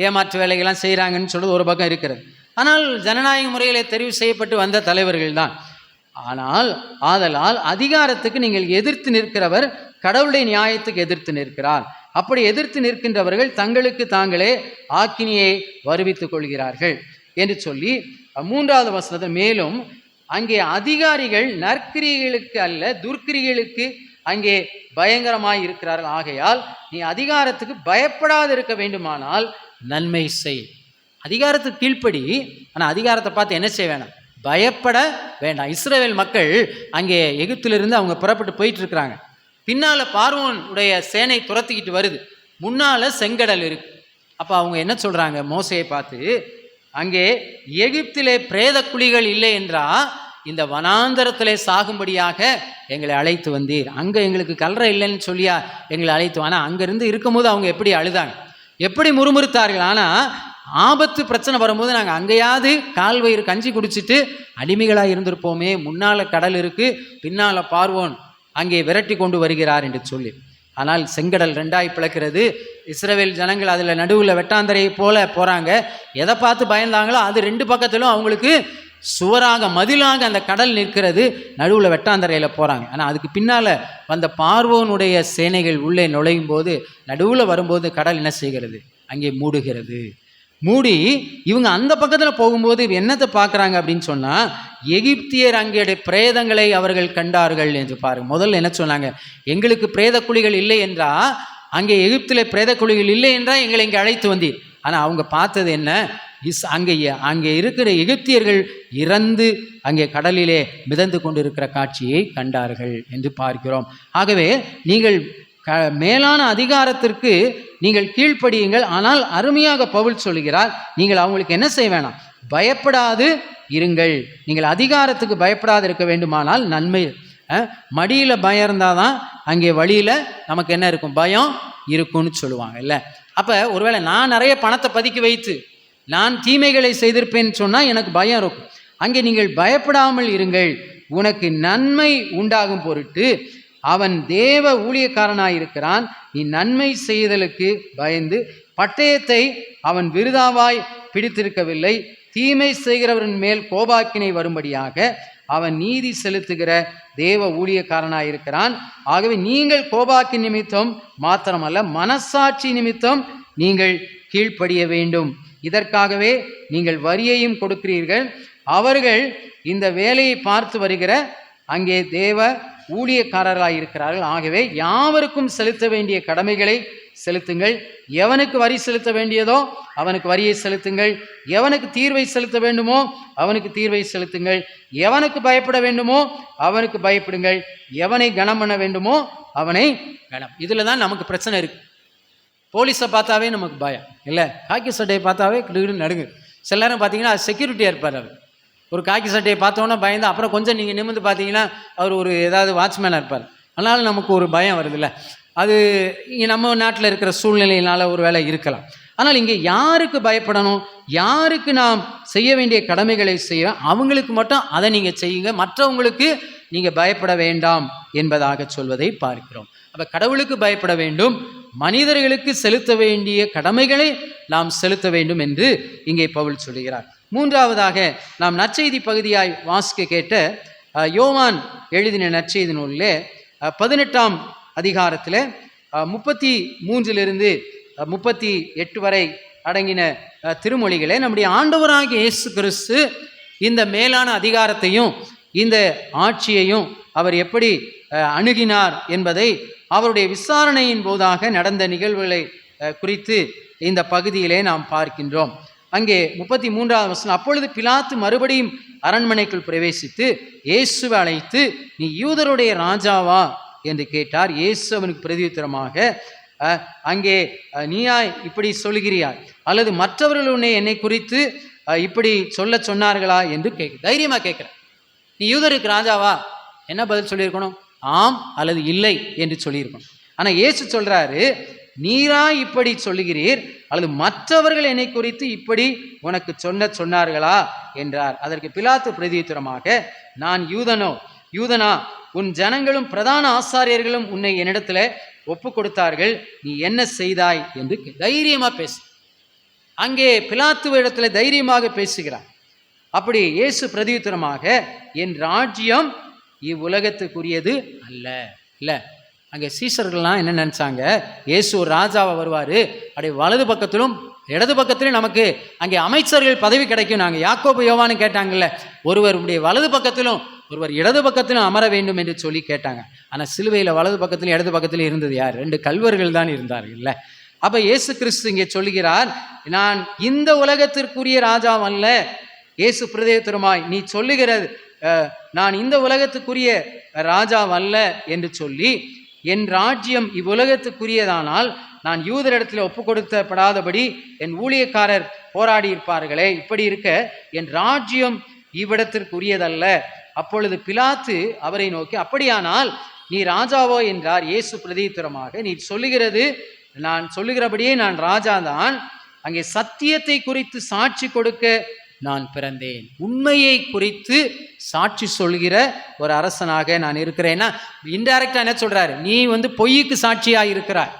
ஏமாற்று வேலைகள்லாம் செய்கிறாங்கன்னு சொல்கிறது ஒரு பக்கம் இருக்கிறது. ஆனால் ஜனநாயக முறையில் தெரிவு செய்யப்பட்டு வந்த தலைவர்கள் தான். ஆனால் ஆதலால் அதிகாரத்துக்கு நீங்கள் எதிர்த்து நிற்கிறவர் கடவுளுடைய நியாயத்துக்கு எதிர்த்து நிற்கிறார். அப்படி எதிர்த்து நிற்கின்றவர்கள் தங்களுக்கு தாங்களே ஆக்கினியை வருவித்துக் கொள்கிறார்கள் என்று சொல்லி 3வது வசனத்தில் மேலும் அங்கே அதிகாரிகள் நற்கிரிகளுக்கு அல்ல துர்க்கிரிகளுக்கு அங்கே பயங்கரமாய் இருக்கிறார்கள். ஆகையால் நீ அதிகாரத்துக்கு பயப்படாது இருக்க வேண்டுமானால் நன்மை செய். அதிகாரத்துக்கு கீழ்ப்படி, ஆனால் அதிகாரத்தை பார்த்து என்ன செய்ய வேணாம்? பயப்பட வேண்டாம். இஸ்ரவேல் மக்கள் அங்கே எகிப்திலிருந்து அவங்க புறப்பட்டு போயிட்டு இருக்கிறாங்க. பின்னால் பார்வோன் உடைய சேனை துரத்திக்கிட்டு வருது, முன்னால் செங்கடல் இருக்கு. அப்போ அவங்க என்ன சொல்கிறாங்க மோசையை பார்த்து, அங்கே எகிப்திலே பிரேத குழிகள் இல்லை என்றா இந்த வனாந்தரத்திலே சாகும்படியாக எங்களை அழைத்து வந்தீர். அங்கே எங்களுக்கு கல்லறை இல்லைன்னு சொல்லியா எங்களை அழைத்து. ஆனால் அங்கேருந்து இருக்கும்போது அவங்க எப்படி அழுதாங்க, எப்படி முறுமுறுத்தார்கள். ஆனால் ஆபத்து பிரச்சனை வரும்போது நாங்கள் அங்கேயாவது கால்வயிறு கஞ்சி குடிச்சிட்டு அடிமைகளாக இருந்திருப்போமே, முன்னால் கடல் இருக்குது, பின்னால் பார்வோன் அங்கே விரட்டி கொண்டு வருகிறார் என்று சொல்லி. ஆனால் செங்கடல் 2ஆய் பிளக்கிறது. இஸ்ரவேல் ஜனங்கள் அதில் நடுவில் வெட்டாந்தரையை போல போகிறாங்க. எதை பார்த்து பயந்தாங்களோ அது 2 பக்கத்திலும் அவங்களுக்கு சுவராக மதிலாக அந்த கடல் நிற்கிறது. நடுவில் வெட்டாந்தரையில் போகிறாங்க. ஆனால் அதுக்கு பின்னால் வந்த பார்வோனுடைய சேனைகள் உள்ளே நுழையும் போது, நடுவில் வரும்போது கடல் என்ன செய்கிறது? அங்கே மூடுகிறது. மூடி இவங்க அந்த பக்கத்தில் போகும்போது என்னத்தை பார்க்குறாங்க அப்படின்னு சொன்னால், எகிப்தியர் அங்கே பிரேதங்களை அவர்கள் கண்டார்கள் என்று பாருங்க. முதல்ல என்ன சொன்னாங்க? எங்களுக்கு பிரேத குழிகள் இல்லை என்றால், அங்கே எகிப்தில் பிரேத குழிகள் இல்லை என்றால் எங்களை இங்கே அழைத்து வந்தீர். ஆனால் அவங்க பார்த்தது என்ன? அங்கே இருக்கிற எகிப்தியர்கள் இறந்து அங்கே கடலிலே மிதந்து கொண்டிருக்கிற காட்சியை கண்டார்கள் என்று பார்க்கிறோம். ஆகவே நீங்கள் மேலான அதிகாரத்திற்கு நீங்கள் கீழ்ப்படியுங்கள். ஆனால் அருமையாக பவுல் சொல்கிறார், நீங்கள் அவங்களுக்கு என்ன செய்ய வேணாம்? பயப்படாது இருங்கள். நீங்கள் அதிகாரத்துக்கு பயப்படாது இருக்க வேண்டுமானால் நன்மை. மடியில் பயம் இருந்தால் தான் அங்கே வழியில் நமக்கு என்ன இருக்கும்? பயம் இருக்கும்னு சொல்லுவாங்க இல்லை? அப்போ ஒருவேளை நான் நிறைய பணத்தை பதுக்கி வைத்து நான் தீமைகளை செய்திருப்பேன்னு சொன்னால் எனக்கு பயம் இருக்கும். அங்கே நீங்கள் பயப்படாமல் இருங்கள். உனக்கு நன்மை உண்டாகும் பொருட்டு அவன் தேவ ஊழியக்காரனாயிருக்கிறான். நீ நன்மை செய்தலுக்கு பயந்து பட்டயத்தை அவன் விருதாவாய் பிடித்திருக்கவில்லை. தீமை செய்கிறவரின் மேல் கோபாக்கினை வரும்படியாக அவன் நீதி செலுத்துகிற தேவ ஊழியக்காரனாயிருக்கிறான். ஆகவே நீங்கள் கோபாக்கி நிமித்தம் மாத்திரமல்ல, மனசாட்சி நிமித்தம் நீங்கள் கீழ்ப்படிய வேண்டும். இதற்காகவே நீங்கள் வரியையும் கொடுக்கிறீர்கள். அவர்கள் இந்த வேலையை பார்த்து வருகிற அங்கே தேவ ஊழியக்காரர்களாக இருக்கிறார்கள். ஆகவே யாவருக்கும் செலுத்த வேண்டிய கடமைகளை செலுத்துங்கள். எவனுக்கு வரி செலுத்த வேண்டியதோ அவனுக்கு வரியை செலுத்துங்கள். எவனுக்கு தீர்வை செலுத்த வேண்டுமோ அவனுக்கு தீர்வை செலுத்துங்கள். எவனுக்கு பயப்பட வேண்டுமோ அவனுக்கு பயப்படுங்கள். எவனை கனம் பண்ண வேண்டுமோ அவனை கனம். இதில் தான் நமக்கு பிரச்சனை இருக்குது. போலீஸை பார்த்தாவே நமக்கு பயம் இல்லை, காக்கி சட்டையை பார்த்தாவே கிடுகிடு நடுங்கு. சில நேரம் பார்த்தீங்கன்னா செக்யூரிட்டியாக இருப்பார். அவர் ஒரு காக்கி சட்டையை பார்த்தோன்னா பயந்து, அப்புறம் கொஞ்சம் நீங்கள் நிமிர்ந்து பார்த்தீங்கன்னா அவர் ஒரு ஏதாவது வாட்ச்மேனாக இருப்பார். அதனால் நமக்கு ஒரு பயம் வருதில்ல. அது இங்கே நம்ம நாட்டில் இருக்கிற சூழ்நிலையினால் ஒரு வேளை இருக்கலாம். ஆனால் இங்கே யாருக்கு பயப்படணும், யாருக்கு நாம் செய்ய வேண்டிய கடமைகளை செய்ய, அவங்களுக்கு மட்டும் அதை நீங்கள் செய்யுங்க, மற்றவங்களுக்கு நீங்கள் பயப்பட வேண்டாம் என்பதாக சொல்வதை பார்க்கிறோம். அப்போ கடவுளுக்கு பயப்பட வேண்டும், மனிதர்களுக்கு செலுத்த வேண்டிய கடமைகளை நாம் செலுத்த வேண்டும் என்று இங்கே பவுல் சொல்கிறார். 3வதாக நாம் நற்செய்தி பகுதியாய் வாசிக்க கேட்ட யோவான் எழுதின நற்செய்தி நூலிலே 18ஆம் அதிகாரத்தில் 33 38 வரை அடங்கின திருமொழிகளை நம்முடைய ஆண்டவராகிய இயேசு கிறிஸ்து இந்த மேலான அதிகாரத்தையும் இந்த ஆட்சியையும் அவர் எப்படி அணுகினார் என்பதை அவருடைய விசாரணையின் போதாக நடந்த நிகழ்வுகளை குறித்து இந்த பகுதியிலே நாம் பார்க்கின்றோம். அங்கே 33வது வசனம், அப்பொழுது பிலாத்து மறுபடியும் அரண்மனைக்குள் பிரவேசித்து இயேசுவை அழைத்து, நீ யூதருடைய ராஜாவா என்று கேட்டார். இயேசு அவனுக்கு பிரதியுத்தரமாக, அங்கே நீயா இப்படி சொல்லுகிறியாய், அல்லது மற்றவர்கள் உன்னை என்னை குறித்து இப்படி சொல்ல சொன்னார்களா என்று தைரியமாக கேட்குறேன். நீ யூதருக்கு ராஜாவா? என்ன பதில் சொல்லியிருக்கணும்? ஆம் அல்லது இல்லை என்று சொல்லியிருக்கணும். ஆனால் இயேசு சொல்றாரு, நீரா இப்படி சொல்லுகிறீர் அல்லது மற்றவர்கள் என்னை குறித்து இப்படி உனக்கு சொன்னார்களா என்றார். அதற்கு பிலாத்து பிரதியுத்தரமாக, நான் யூதனா? உன் ஜனங்களும் பிரதான ஆசாரியர்களும் உன்னை என்னிடத்துல ஒப்பு கொடுத்தார்கள், நீ என்ன செய்தாய் என்று தைரியமா பேசு. அங்கே பிலாத்துவிடத்துல தைரியமாக பேசுகிறார். அப்படி இயேசு பிரதியுத்தரமாக, என் ராஜ்யம் இவ்வுலகத்துக்குரியது அல்ல. இல்லை, அங்கே சீசர்கள்லாம் என்ன நினச்சாங்க, இயேசு ஒரு ராஜாவை வருவார், அப்படியே வலது பக்கத்திலும் இடது பக்கத்திலும் நமக்கு அங்கே அமைச்சர்கள் பதவி கிடைக்கும். நாங்கள் யாக்கோபு யோவான்னு கேட்டாங்கல்ல, ஒருவர் வலது பக்கத்திலும் ஒருவர் இடது பக்கத்திலும் அமர வேண்டும் என்று சொல்லி கேட்டாங்க. ஆனால் சிலுவையில் வலது பக்கத்திலும் இடது பக்கத்திலும் இருந்தது யார்? 2 கல்வர்கள் தான் இருந்தார்கள்ல. அப்போ இயேசு கிறிஸ்து இங்கே சொல்லுகிறார், நான் இந்த உலகத்திற்குரிய ராஜாவல்ல. இயேசு பிரதியுத்தரமாய், நீ சொல்லுகிறது நான் இந்த உலகத்துக்குரிய ராஜாவல்ல என்று சொல்லி, என் ராஜ்யம் இவ்வுலகத்துக்குரியதானால் நான் யூதரிடத்தில் ஒப்பு கொடுக்கப்படாதபடி என் ஊழியக்காரர் போராடி இருப்பார்களே. இப்படி இருக்க என் ராஜ்யம் இவ்விடத்திற்குரியதல்ல. அப்பொழுது பிலாத்து அவரை நோக்கி, அப்படியானால் நீ ராஜாவோ என்றார். இயேசு பிரதியுத்தரமாக, நீ சொல்லுகிறது நான் சொல்லுகிறபடியே நான் ராஜாதான். அங்கே சத்தியத்தை குறித்து சாட்சி கொடுக்க நான் பிறந்தேன். உண்மையை குறித்து சாட்சி சொல்கிற ஒரு அரசனாக நான் இருக்கிறேன்னா, இன்டைரக்டா என்ன சொல்றாரு? நீ பொய்யுக்கு சாட்சியாக இருக்கிறாய்,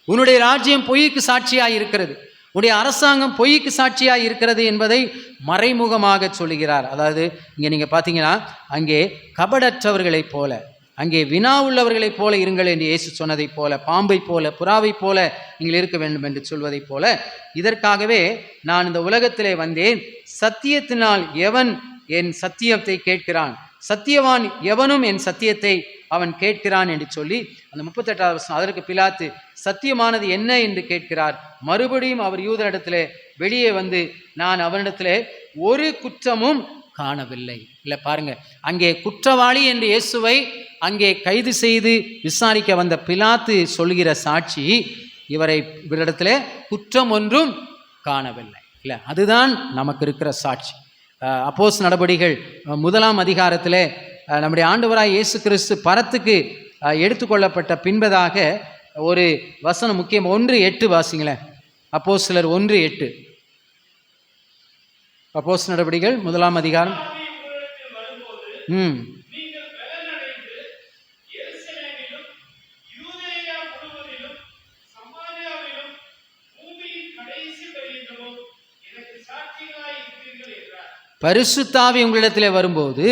உன்னுடைய ராஜ்யம் பொய்யுக்கு சாட்சியாக இருக்கிறது, உன்னுடைய அரசாங்கம் பொய்யுக்கு சாட்சியாக இருக்கிறது என்பதை மறைமுகமாக சொல்லுகிறார். அதாவது இங்கே நீங்கள் பார்த்தீங்கன்னா, அங்கே கபடற்றவர்களைப் போல, அங்கே வினா உள்ளவர்களைப் போல இருங்கள் என்று இயேசு சொன்னதைப் போல, பாம்பை போல புறாவை போல நீங்கள் இருக்க வேண்டும் என்று சொல்வதைப் போல, இதற்காகவே நான் இந்த உலகத்திலே வந்தேன். சத்தியத்தினால் எவன் என் சத்தியத்தை கேட்கிறான், சத்தியவான் எவனும் என் சத்தியத்தை அவன் கேட்கிறான் என்று சொல்லி அந்த 38வது வசனம். அதற்கு பிலாத்து, சத்தியமானது என்ன என்று கேட்கிறார். மறுபடியும் அவர் யூதரிடத்திலே வெளியே வந்து, நான் அவனிடத்திலே ஒரு குற்றமும் காணவில்லை. இல்லை பாருங்க, அங்கே குற்றவாளி என்று இயேசுவை அங்கே கைது செய்து விசாரிக்க வந்த பிலாத்து சொல்கிற சாட்சி, இவரிடத்துல குற்றம் ஒன்றும் காணவில்லை. இல்லை, அதுதான் நமக்கு இருக்கிற சாட்சி. அப்போஸ்தலர் நடபடிகள் 1ஆம் அதிகாரத்தில் நம்முடைய ஆண்டவராய் இயேசு கிறிஸ்து பரத்துக்கு எடுத்துக்கொள்ளப்பட்ட பின்பதாக ஒரு வசனம் முக்கியம். 1:8 வாசிங்களேன். அப்போஸ்தலர் 1:8. அப்போஸ்தலர் நடபடிகள் 1ஆம் அதிகாரம். பரிசுத்த ஆவி உங்களிடத்திலே வரும்போது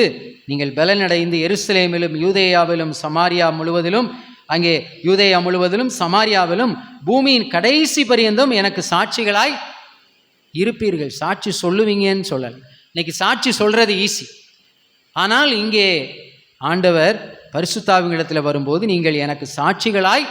நீங்கள் பலனடைந்து எருசலேமிலும் யூதேயாவிலும் சமாரியா முழுவதிலும், அங்கே யூதேயா முழுவதிலும் சமாரியாவிலும் பூமியின் கடைசி பரியந்தம் எனக்கு சாட்சிகளாய் இருப்பீர்கள். சாட்சி சொல்லுவீங்கன்னு சொல்லல. இன்னைக்கு சாட்சி சொல்றது ஈஸி. ஆனால் இங்கே ஆண்டவர் பரிசுத்த ஆவியிடத்தில் வரும்போது நீங்கள் எனக்கு சாட்சிகளாய்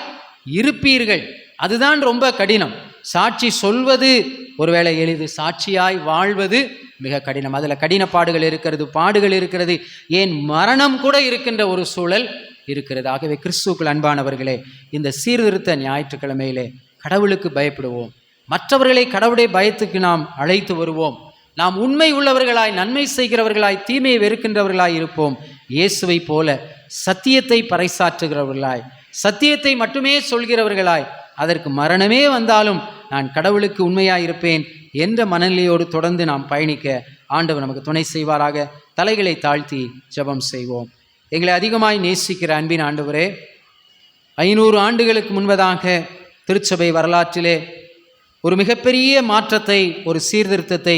இருப்பீர்கள். அதுதான் ரொம்ப கடினம். சாட்சி சொல்வது ஒருவேளை எளிது, சாட்சியாய் வாழ்வது மிக கடினம். அதில் கடினப்பாடுகள் இருக்கிறது, பாடுகள் இருக்கிறது, ஏன் மரணம் கூட இருக்கின்ற ஒரு சூழல் இருக்கிறது. ஆகவே கிறிஸ்துவுக்குள் அன்பானவர்களே, இந்த சீர்திருத்த ஞாயிற்றுக்கிழமையிலே கடவுளுக்கு பயப்படுவோம், மற்றவர்களை கடவுளுடைய பயத்துக்கு நாம் அழைத்து வருவோம். நாம் உண்மை உள்ளவர்களாய், நன்மை செய்கிறவர்களாய், தீமையை வெறுக்கின்றவர்களாய் இருப்போம். இயேசுவை போல சத்தியத்தை பறைசாற்றுகிறவர்களாய், சத்தியத்தை மட்டுமே சொல்கிறவர்களாய், அதற்கு மரணமே வந்தாலும் நான் கடவுளுக்கு உண்மையாக இருப்பேன் என்ற மனநிலையோடு தொடர்ந்து நாம் பயணிக்க ஆண்டவர் நமக்கு துணை செய்வாராக. தலைகளை தாழ்த்தி ஜெபம் செய்வோம். எங்களை அதிகமாய் நேசிக்கிற அன்பின் ஆண்டவரே, 500 ஆண்டுகளுக்கு முன்பதாக திருச்சபை வரலாற்றிலே ஒரு மிகப்பெரிய மாற்றத்தை, ஒரு சீர்திருத்தத்தை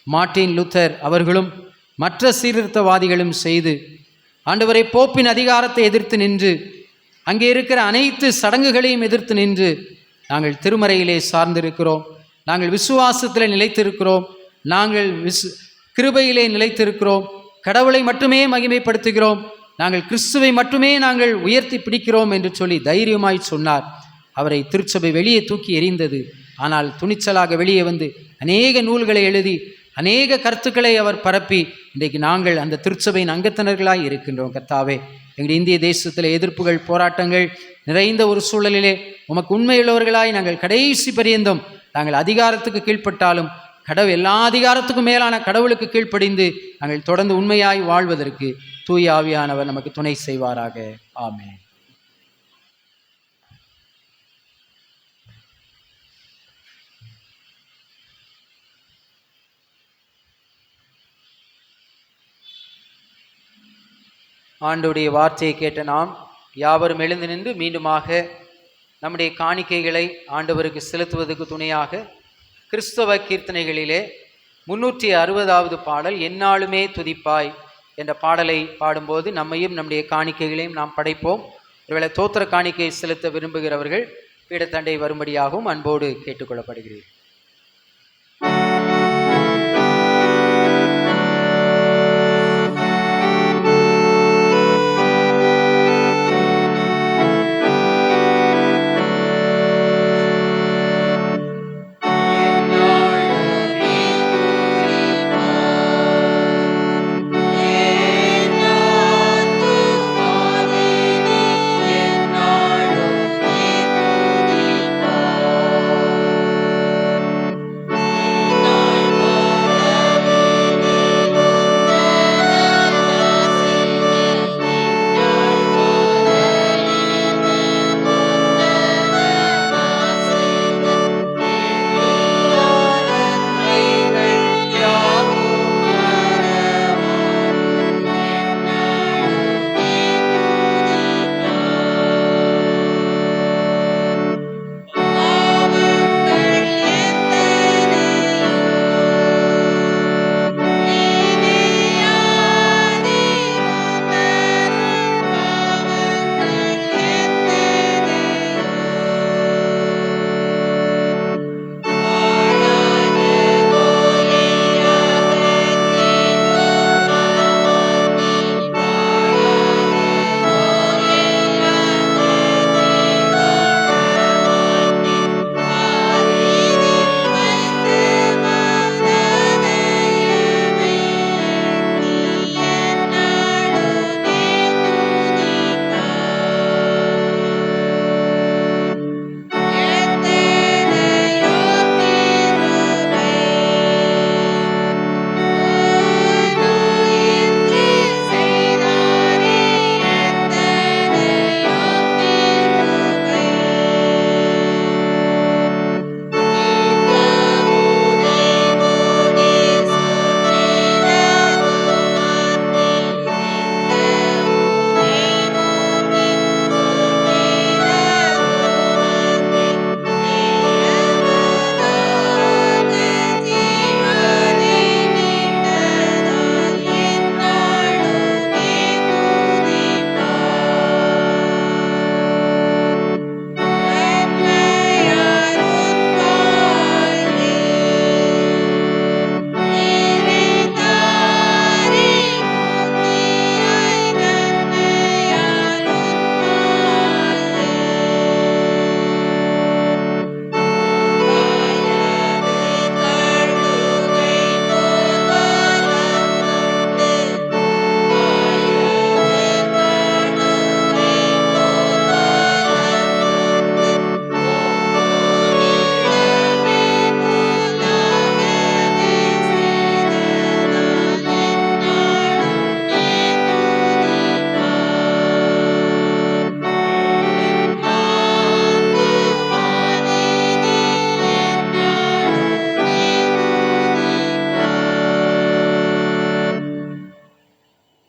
மார்ட்டின் லூத்தர் அவர்களும் மற்ற சீர்திருத்தவாதிகளும் செய்து, ஆண்டவரை போப்பின் அதிகாரத்தை எதிர்த்து நின்று, அங்கே இருக்கிற அனைத்து சடங்குகளையும் எதிர்த்து நின்று, நாங்கள் திருமறையிலே சார்ந்திருக்கிறோம், நாங்கள் விசுவாசத்தில் நிலைத்திருக்கிறோம், நாங்கள் கிருபையிலே நிலைத்திருக்கிறோம், கடவுளை மட்டுமே மகிமைப்படுத்துகிறோம், நாங்கள் கிறிஸ்துவை மட்டுமே நாங்கள் உயர்த்தி பிடிக்கிறோம் என்று சொல்லி தைரியமாய் சொன்னார். அவரை திருச்சபை வெளியே தூக்கி எறிந்தது. ஆனால் துணிச்சலாக வெளியே வந்து அநேக நூல்களை எழுதி அநேக கருத்துக்களை அவர் பரப்பி இன்றைக்கு நாங்கள் அந்த திருச்சபையின் அங்கத்தினர்களாய் இருக்கின்றோம். கர்த்தாவே, எங்கள் இந்திய தேசத்தில் எதிர்ப்புகள், போராட்டங்கள் நிறைந்த ஒரு சூழலிலே உமக்கு உண்மையுள்ளவர்களாய் நாங்கள் கடைசி பரியந்தம் நாங்கள் அதிகாரத்துக்கு கீழ்ப்பட்டாலும் கடவுள் எல்லா அதிகாரத்துக்கும் மேலான கடவுளுக்கு கீழ்ப்படிந்து நாங்கள் தொடர்ந்து உண்மையாய் வாழ்வதற்கு தூய ஆவியானவர் நமக்கு துணை செய்வாராக. ஆமென். ஆண்டவருடைய வார்த்தையை கேட்ட நாம் யாவரும் எழுந்து நின்று மீண்டுமாக நம்முடைய காணிக்கைகளை ஆண்டவருக்கு செலுத்துவதற்கு துணையாக கிறிஸ்தவ கீர்த்தனைகளிலே 360வது பாடல் எந்நாளுமே துதிப்பாய் என்ற பாடலை பாடும்போது நம்மையும் நம்முடைய காணிக்கைகளையும் நாம் படைப்போம். ஒருவேளை தோத்திர காணிக்கை செலுத்த விரும்புகிறவர்கள் பீடத்தண்டை வரும்படியாகவும் அன்போடு கேட்டுக்கொள்ளப்படுகிறீர்கள்.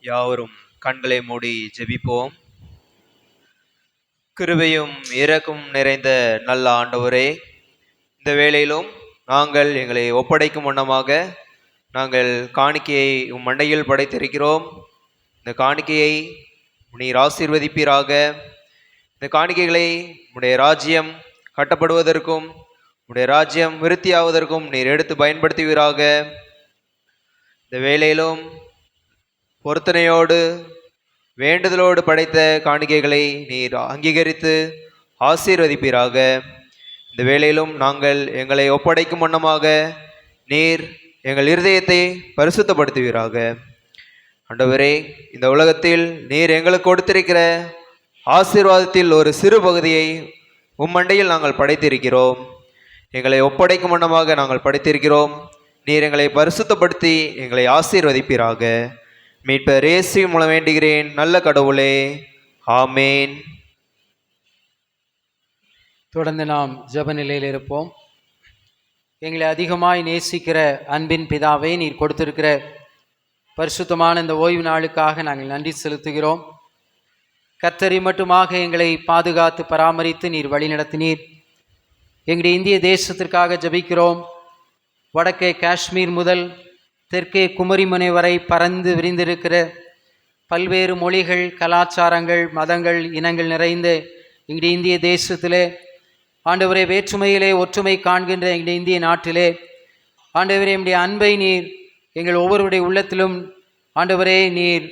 யாவரும் கண்களை மூடி ஜெபிப்போம். கிருபையும் இரக்கும் நிறைந்த நல்ல ஆண்டவரே, இந்த வேளையிலும் நாங்கள் எங்களை ஒப்படைக்கும் வண்ணமாக நாங்கள் காணிக்கையை உம் மண்டையில் படைத்திருக்கிறோம். இந்த காணிக்கையை நீர் ஆசீர்வதிப்பீராக. இந்த காணிக்கைகளை உடைய ராஜ்யம் கட்டப்படுவதற்கும் உடைய ராஜ்யம் விருத்தியாவதற்கும் நீர் எடுத்து பயன்படுத்துவீராக. இந்த வேளையிலும் பொருத்தனையோடு வேண்டுதலோடு படைத்த காணிக்கைகளை நீர் அங்கீகரித்து ஆசீர்வதிப்பீராக. இந்த வேளையிலும் நாங்கள் எங்களை ஒப்படைக்கும் வண்ணமாக நீர் எங்கள் இருதயத்தை பரிசுத்தப்படுத்துவீராக. ஆண்டவரே, இந்த உலகத்தில் நீர் எங்களுக்கு கொடுத்திருக்கிற ஆசீர்வாதத்தில் ஒரு சிறு பகுதியை உம்மண்டையில் நாங்கள் படைத்திருக்கிறோம். எங்களை ஒப்படைக்கும் வண்ணமாக நாங்கள் படைத்திருக்கிறோம். நீர் எங்களை பரிசுத்தப்படுத்தி எங்களை ஆசீர்வதிப்பீராக. மீட்பர் இயேசு மூலம் வேண்டுகிறேன் நல்ல கடவுளே, ஆமேன். தொடர்ந்து நாம் ஜெப நிலையில் இருப்போம். எங்களை அதிகமாய் நேசிக்கிற அன்பின் பிதாவே, நீர் கொடுத்திருக்கிற பரிசுத்தமான இந்த ஓய்வு நாளுக்காக நாங்கள் நன்றி செலுத்துகிறோம். கர்த்தரை மட்டுமாக எங்களை பாதுகாத்து பராமரித்து நீர் வழிநடத்தினீர். எங்களுடைய இந்திய தேசத்திற்காக ஜெபிக்கிறோம். வடக்கே காஷ்மீர் முதல் தெற்கே குமரிமுனை வரை பறந்து விரிந்திருக்கிற பல்வேறு மொழிகள், கலாச்சாரங்கள், மதங்கள், இனங்கள் நிறைந்த எங்களுடைய இந்திய தேசத்திலே ஆண்டவரே, வேற்றுமையிலே ஒற்றுமை காண்கின்ற எங்களுடைய இந்திய நாட்டிலே ஆண்டவரே, நம்முடைய அன்பை நீர் எங்கள் ஒவ்வொருவருடைய உள்ளத்திலும் ஆண்டவரே நீர்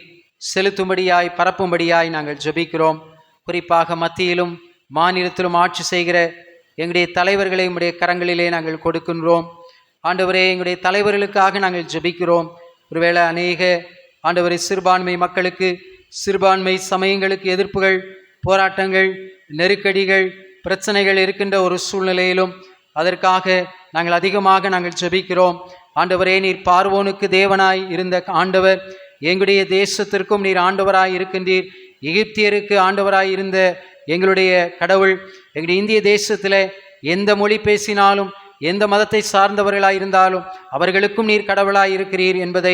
செலுத்தும்படியாய் பரப்பும்படியாய் நாங்கள் ஜெபிக்கிறோம். குறிப்பாக மத்தியிலும் மாநிலத்திலும் ஆட்சி செய்கிற எங்களுடைய தலைவர்களை உம்முடைய கரங்களிலே நாங்கள் கொடுக்கின்றோம். ஆண்டவரே, எங்களுடைய தலைவர்களுக்காக நாங்கள் ஜெபிக்கிறோம். ஒருவேளை அநேக ஆண்டவரை சிறுபான்மை மக்களுக்கு, சிறுபான்மை சமயங்களுக்கு எதிர்ப்புகள், போராட்டங்கள், நெருக்கடிகள், பிரச்சனைகள் இருக்கின்ற ஒரு சூழ்நிலையிலும் அதற்காக நாங்கள் அதிகமாக நாங்கள் ஜெபிக்கிறோம். ஆண்டவரே, நீர் பார்வோனுக்கு தேவனாய் இருந்த ஆண்டவர், எங்களுடைய தேசத்திற்கும் நீர் ஆண்டவராய் இருக்கின்றீர். எகிப்தியருக்கு ஆண்டவராய் இருந்த எங்களுடைய கடவுள் எங்களுடைய இந்திய தேசத்தில் எந்த மொழி பேசினாலும், எந்த மதத்தை சார்ந்தவர்களாய் இருந்தாலும் அவர்களுக்கும் நீர் கடவுளாய் இருக்கிறீர் என்பதை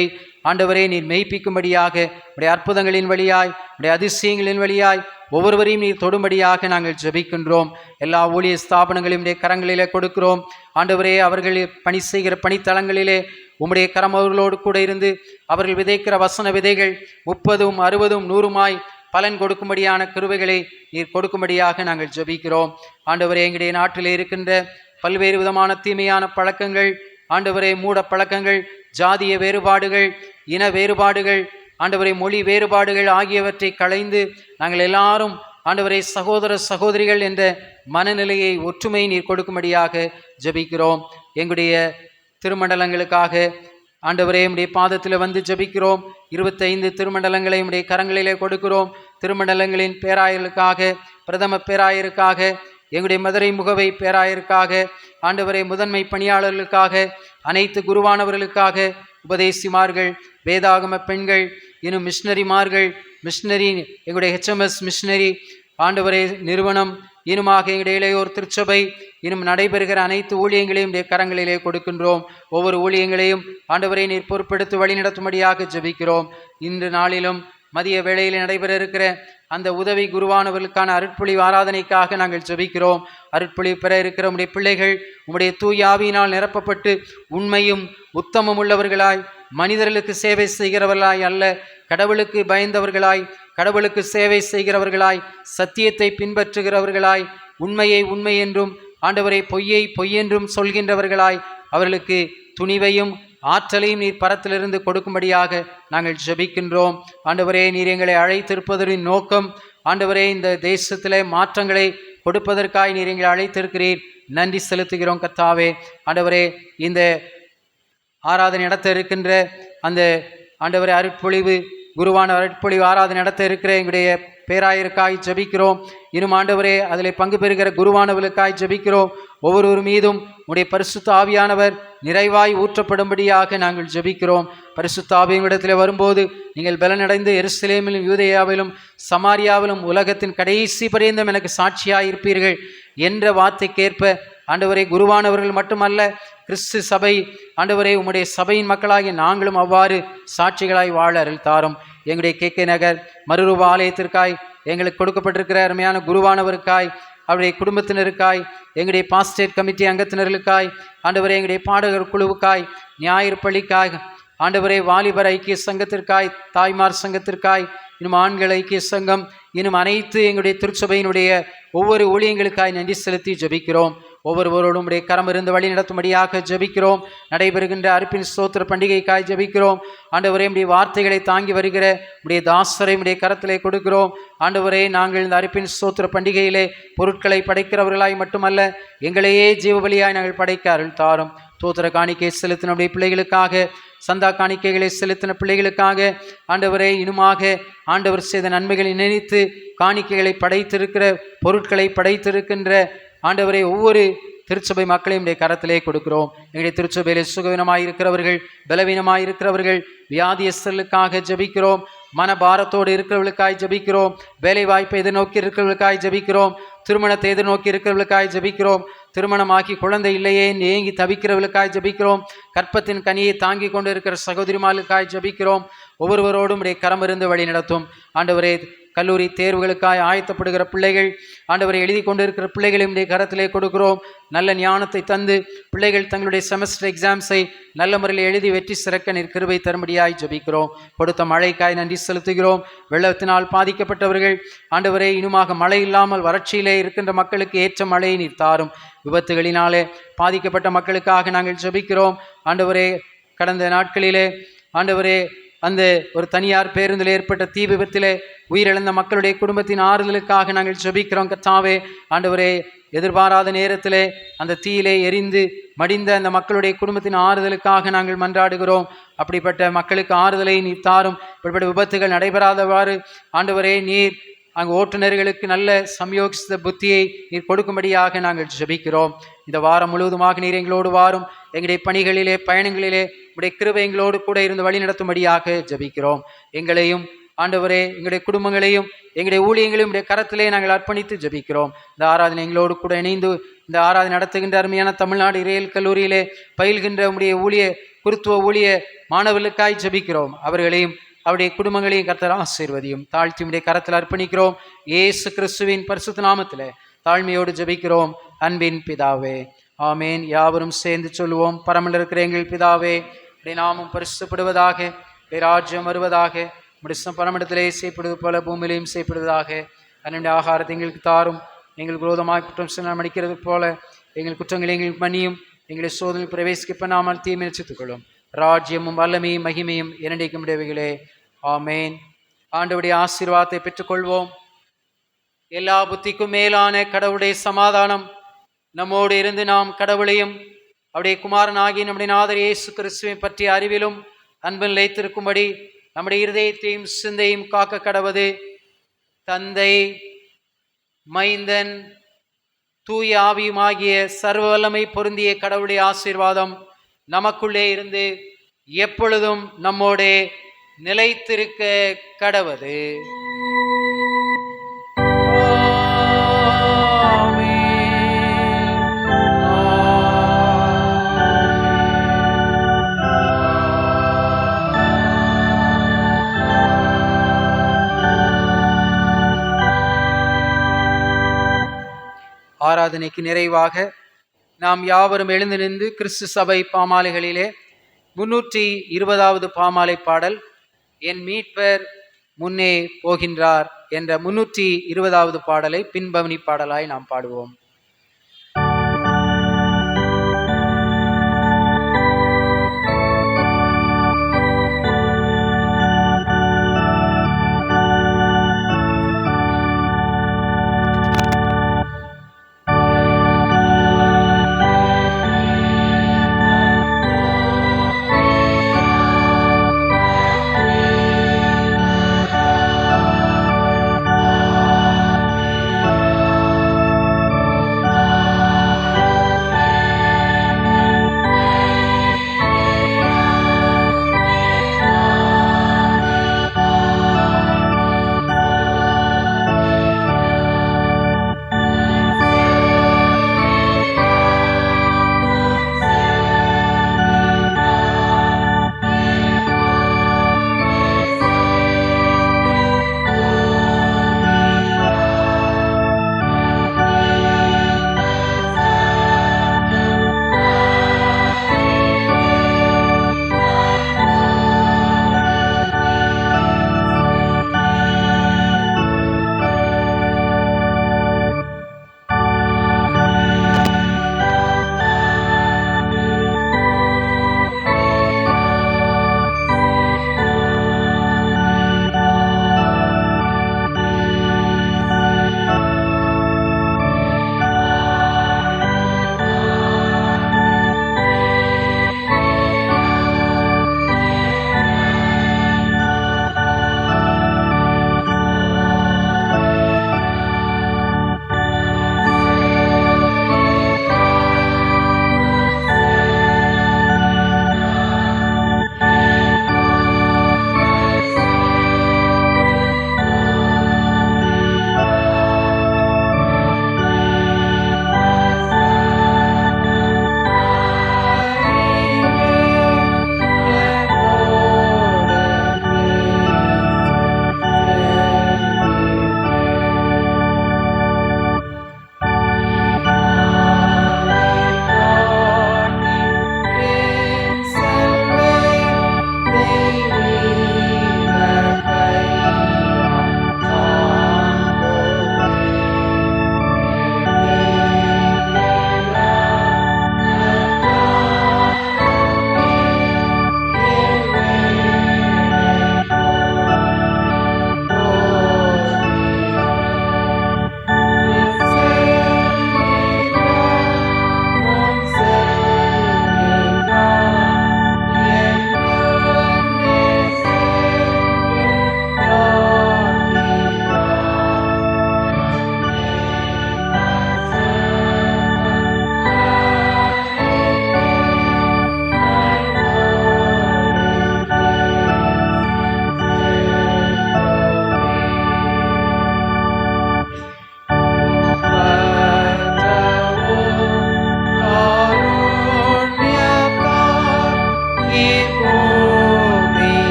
ஆண்டவரே நீர் மெய்ப்பிக்கும்படியாக உடைய அற்புதங்களின் வழியாய், உடைய அதிசயங்களின் வழியாய் ஒவ்வொருவரையும் நீர் தொடும்படியாக நாங்கள் ஜெபிக்கின்றோம். எல்லா ஊழிய ஸ்தாபனங்களையும் உடைய கரங்களிலே கொடுக்கிறோம். ஆண்டவரே, அவர்கள் பணி செய்கிற பணித்தளங்களிலே உம்முடைய கரம் அவர்களோடு கூட இருந்து அவர்கள் விதைக்கிற வசன விதைகள் 30, 60, 100 பலன் கொடுக்கும்படியான கிருபைகளை நீர் கொடுக்கும்படியாக நாங்கள் ஜெபிக்கிறோம். ஆண்டவரே, எங்களுடைய நாட்டிலே இருக்கின்ற பல்வேறு விதமான தீமையான பழக்கங்கள், ஆண்டவரே மூட பழக்கங்கள், ஜாதிய வேறுபாடுகள், இன வேறுபாடுகள், ஆண்டவரே மொழி வேறுபாடுகள் ஆகியவற்றை களைந்து நாங்கள் எல்லாரும் ஆண்டவரே சகோதர சகோதரிகள் என்ற மனநிலையை, ஒற்றுமை நீர் கொடுக்கும்படியாக ஜெபிக்கிறோம். எங்களுடைய திருமண்டலங்களுக்காக ஆண்டவரே உம்முடைய பாதத்தில் வந்து ஜெபிக்கிறோம். 25 திருமண்டலங்களை உம்முடைய கரங்களிலே கொடுக்கிறோம். திருமண்டலங்களின் பேராயர்களுக்காக, பிரதம பேராயருக்காக, எங்களுடைய மதுரை முகவை பேராயருக்காக, ஆண்டவரே முதன்மை பணியாளர்களுக்காக, அனைத்து குருவானவர்களுக்காக, உபதேசிமார்கள், வேதாகம பெண்கள், இன்னும் மிஷினரிமார்கள், மிஷினரி எங்களுடைய HMS மிஷினரி ஆண்டவரே நிறுவனம், இனுமாக எங்களுடைய இளையோர் திருச்சபை, இன்னும் நடைபெறுகிற அனைத்து ஊழியங்களையும் கரங்களிலே கொடுக்கின்றோம். ஒவ்வொரு ஊழியங்களையும் ஆண்டவரை நீர் பொறுப்பெடுத்து வழிநடத்தும்படியாக ஜெபிக்கிறோம். இன்று நாளிலும் மதிய வேளையில் நடைபெற இருக்கிற அந்த உதவி குருவானவர்களுக்கான அருட்பொழிவு ஆராதனைக்காக நாங்கள் ஜெபிக்கிறோம். அருட்பொழிவு பெற இருக்கிற உம்முடைய பிள்ளைகள் உம்முடைய தூய ஆவியினால் நிரப்பப்பட்டு உண்மையும் உத்தமம் உள்ளவர்களாய், மனிதர்களுக்கு சேவை செய்கிறவர்களாய் அல்ல, கடவுளுக்கு பயந்தவர்களாய், கடவுளுக்கு சேவை செய்கிறவர்களாய், சத்தியத்தை பின்பற்றுகிறவர்களாய், உண்மையை உண்மை என்றும் ஆண்டவரை பொய்யை பொய்யென்றும் சொல்கின்றவர்களாய், அவர்களுக்கு துணிவையும் ஆற்றலையும் நீர் பரத்திலிருந்து கொடுக்கும்படியாக நாங்கள் ஜெபிக்கின்றோம். ஆண்டவரே, நீர் எங்களை அழைத்திருப்பதன் நோக்கம் ஆண்டவரே இந்த தேசத்திலே மாற்றங்களை கொடுப்பதற்காய் நீர் எங்களை அழைத்திருக்கிறீர். நன்றி செலுத்துகிறோம் கர்த்தாவே. ஆண்டவரே, இந்த ஆராதனை நடத்த இருக்கின்ற அந்த ஆண்டவரே அருட்பொழிவு குருவான அருட்பொழிவு ஆராதனை நடத்த இருக்கிற எங்களுடைய பேராயருக்காய் ஜெபிக்கிறோம். இன்னும் ஆண்டவரே அதில் பங்கு பெறுகிற குருவானவர்களுக்காய் ஜெபிக்கிறோம். ஒவ்வொரு மீதும் உடைய பரிசுத்த ஆவியானவர் நிறைவாய் ஊற்றப்படும்படியாக நாங்கள் ஜெபிக்கிறோம். பரிசுத்த ஆவியினிடத்தில் வரும்போது நீங்கள் பலனடைந்து எருசலேமிலும் யூதேயாவிலும் சமாரியாவிலும் உலகத்தின் கடைசி பரியந்தம் எனக்கு சாட்சியாய் இருப்பீர்கள் என்ற வார்த்தைக்கேற்ப ஆண்டவரே குருவானவர்கள் மட்டுமல்ல, கிறிஸ்து சபை ஆண்டவரே உம்முடைய சபையின் மக்களாகிய நாங்களும் அவ்வாறு சாட்சிகளாய் வாழ அருள் தாரும். எங்களுடைய KK நகர் மறுரூப ஆலயத்திற்காய் எங்களுக்கு கொடுக்கப்பட்டிருக்கிற அருமையான குருவானவருக்காய், அவருடைய குடும்பத்தினருக்காய், எங்களுடைய பாஸ்டேட் கமிட்டி அங்கத்தினர்களுக்காய், ஆண்டவரே எங்களுடைய பாடகர் குழுவுக்காய், ஞாயிறு பள்ளிக்காய், ஆண்டவரே வாலிபர் ஐக்கிய சங்கத்திற்காய், தாய்மார் சங்கத்திற்காய், இன்னும் ஆண்கள் ஐக்கிய சங்கம், இன்னும் அனைத்து எங்களுடைய திருச்சபையினுடைய ஒவ்வொரு ஊழியங்களுக்காய் நன்றி செலுத்தி ஜெபிக்கிறோம். ஒவ்வொருவரோடும் உடைய கரம் இருந்து வழி நடத்தும்படியாக ஜெபிக்கிறோம். நடைபெறுகின்ற அர்ப்பின் ஸ்தோத்திர பண்டிகைக்காய் ஜெபிக்கிறோம். ஆண்டவரே, உடைய வார்த்தைகளை தாங்கி வருகிற உடைய தாசரை உடைய கரத்திலே கொடுக்கிறோம். ஆண்டவரே, நாங்கள் இந்த அர்ப்பின் ஸ்தோத்திர பண்டிகையிலே பொருட்களை படைக்கிறவர்களாய் மட்டுமல்ல, எங்களையே ஜீவபலியாய் நாங்கள் படைக்க அருள் தாரும். தோத்திர காணிக்கை செலுத்தின உடைய பிள்ளைகளுக்காக, சந்தா காணிக்கைகளை செலுத்தின பிள்ளைகளுக்காக, ஆண்டவரே, இனுமாக ஆண்டவர் செய்த நன்மைகளை நினைத்து காணிக்கைகளை படைத்திருக்கிற, பொருட்களை படைத்திருக்கின்ற ஆண்டவரே, ஒவ்வொரு திருச்சபை மக்களையும் உடைய கரத்திலே கொடுக்கிறோம். எங்களுடைய திருச்சபையிலே சுகவீனமாயிருக்கிறவர்கள், பலவீனமாயிருக்கிறவர்கள், வியாதியஸ்தர்களுக்காக ஜெபிக்கிறோம். மனபாரத்தோடு இருக்கிறவர்களுக்காய் ஜெபிக்கிறோம். வேலை வாய்ப்பை எதிர்நோக்கி இருக்கிறவர்களுக்காய் ஜெபிக்கிறோம். திருமணத்தை எதிர்நோக்கி இருக்கிறவர்களுக்காய் ஜெபிக்கிறோம். திருமணமாக்கி குழந்தை இல்லையே ஏங்கி தவிக்கிறவர்களுக்காய் ஜெபிக்கிறோம். கற்பத்தின் கனியை தாங்கி கொண்டு இருக்கிற சகோதரிமார்களுக்காய் ஜெபிக்கிறோம். ஒவ்வொருவரோடும் உடைய கரம் இருந்து வழி நடத்தும். ஆண்டவரே, கல்லூரி தேர்வுகளுக்காய் ஆயத்தப்படுகிற பிள்ளைகள், ஆண்டவரை எழுதி கொண்டு இருக்கிற பிள்ளைகளையும் உடைய கரத்திலே கொடுக்கிறோம். நல்ல ஞானத்தை தந்து பிள்ளைகள் தங்களுடைய செமஸ்டர் எக்ஸாம்ஸை நல்ல முறையில் எழுதி வெற்றி சிறக்க கிருபை தரும்படியாய் ஜெபிக்கிறோம். கொடுத்த மழைக்காய் நன்றி செலுத்துகிறோம். வெள்ளத்தினால் பாதிக்கப்பட்டவர்கள், ஆண்டவரே, இனுமாக மழை இல்லாமல் வறட்சியிலே இருக்கின்ற மக்களுக்கு ஏற்ற மழையை நீர் தாரும். விபத்துகளினாலே பாதிக்கப்பட்ட மக்களுக்காக நாங்கள் ஜெபிக்கிறோம். ஆண்டவரே, கடந்த நாட்களிலே ஆண்டவரே, அந்த ஒரு தனியார் பேருந்தில் ஏற்பட்ட தீ விபத்திலே உயிரிழந்த மக்களுடைய குடும்பத்தின் ஆறுதலுக்காக நாங்கள் ஜெபிக்கிறோம். கர்த்தாவே, ஆண்டவரே, எதிர்பாராத நேரத்திலே அந்த தீயிலே எரிந்து மடிந்த அந்த மக்களுடைய குடும்பத்தின் ஆறுதலுக்காக நாங்கள் மன்றாடுகிறோம். அப்படிப்பட்ட மக்களுக்கு ஆறுதலை நீர் தாரும். இப்படிப்பட்ட விபத்துகள் நடைபெறாதவாறு ஆண்டவரே, நீர் அங்கு ஓட்டுநர்களுக்கு நல்ல சம்யோகித்த புத்தியை நீர் கொடுக்கும்படியாக நாங்கள் ஜெபிக்கிறோம். இந்த வாரம் முழுவதுமாக நீர் எங்களோடு வாரும். எங்களுடைய பணிகளிலே, பயணங்களிலே உடைய கிருபை எங்களோடு கூட இருந்து வழி நடத்தும்படியாக ஜெபிக்கிறோம். எங்களையும் ஆண்டவரே, எங்களுடைய குடும்பங்களையும் எங்களுடைய ஊழியங்களையும் உடைய கரத்திலே நாங்கள் அர்ப்பணித்து ஜெபிக்கிறோம். இந்த ஆராதனை எங்களோடு கூட இணைந்து இந்த ஆராதனை நடத்துகின்ற அருமையான தமிழ்நாடு இறையியல் கல்லூரியிலே பயில்கின்ற உடைய ஊழிய குருத்துவ ஊழிய மாணவர்களுக்காய் ஜெபிக்கிறோம். அவர்களையும் அவருடைய குடும்பங்களையும் கர்த்தர் ஆசீர்வதியும். தாழ்த்தி உடைய கரத்தில் அர்ப்பணிக்கிறோம். இயேசு கிறிஸ்துவின் பரிசுத்த நாமத்திலே தாழ்மையோடு ஜெபிக்கிறோம். அன்பின் பிதாவே, ஆமேன். யாவரும் சேர்ந்து சொல்லுவோம். பரமண்டல இருக்கிற எங்கள் பிதாவே, உடைய நாமம் பரிசுத்தப்படுவதாக, உடைய ராஜ்யம் வருவதாக, உடைய பரமண்டத்திலே செய்யப்படுவது போல பூமியிலையும் செய்யப்படுவதாக. அன்றைய ஆகாரத்தை எங்களுக்கு தாரும். எங்கள் விரோதமாக குற்றம் சொல்ல மன்னிக்கிறது போல எங்கள் குற்றங்களை எங்களுக்கு மன்னியும். எங்களை சோதனை பிரவேசிக்க பண்ணாமல் தீமை ரட்சித்துக்கொள்ளும். ராஜ்யமும் வல்லமையும் மகிமையும் இரண்டைக்கும் உடையவைகளே. ஆமேன். ஆண்டவருடைய ஆசீர்வாதத்தை பெற்றுக்கொள்வோம். எல்லா புத்திக்கும் மேலான கடவுளுடைய சமாதானம் நம்மோடு இருந்து நாம் கடவுளையும் அவருடைய குமாரனாகி நம்முடைய நாதர் இயேசு கிறிஸ்துவை பற்றிய அறிவிலும் அன்பில் நிலைத்திருக்கும்படி நம்முடைய இருதயத்தையும் சிந்தையும் காக்க கடவது. தந்தை, மைந்தன், தூய ஆவியுமாகிய சர்வ வல்லமை பொருந்திய கடவுளுடைய ஆசீர்வாதம் நமக்குள்ளே இருந்து எப்பொழுதும் நம்மோடே நிலைத்திருக்க கடவது. ஆராதனைக்கு நிறைவாக நாம் யாவரும் எழுந்து நின்று கிறிஸ்து சபை பாமாலைகளிலே 320வது பாமாலை பாடல், என் மீட்பர் முன்னே போகின்றார் என்ற 320வது பாடலை பின்பவனி பாடலாய் நாம் பாடுவோம்.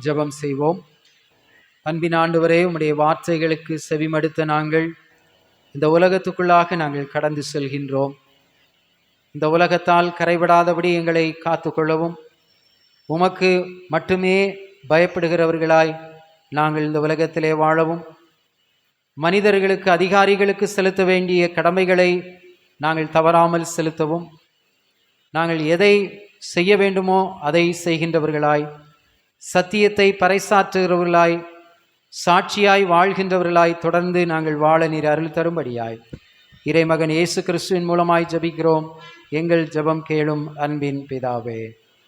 ஜெபம் செய்வோம். அன்பின் ஆண்டவரே, உம்முடைய வார்த்தைகளுக்கு செவிமடுத்த நாங்கள் இந்த உலகத்துக்குள்ளாக நாங்கள் கடந்து செல்கின்றோம். இந்த உலகத்தால் கரைபடாதபடி எங்களை காத்துக்கொள்ளவும், உமக்கு மட்டுமே பயப்படுகிறவர்களாய் நாங்கள் இந்த உலகத்திலே வாழவும், மனிதர்களுக்கு அதிகாரிகளுக்கு செலுத்த வேண்டிய கடமைகளை நாங்கள் தவறாமல் செலுத்தவும், நாங்கள் எதை செய்ய வேண்டுமோ அதை செய்கின்றவர்களாய், சத்தியத்தை பறைசாற்றுகிறவர்களாய், சாட்சியாய் வாழ்கின்றவர்களாய் தொடர்ந்து நாங்கள் வாழ நீர் அருள் தரும்படியாய் இறைமகன் இயேசு கிறிஸ்துவின் மூலமாய் ஜெபிக்கிறோம். எங்கள் ஜெபம் கேளும் அன்பின் பிதாவே,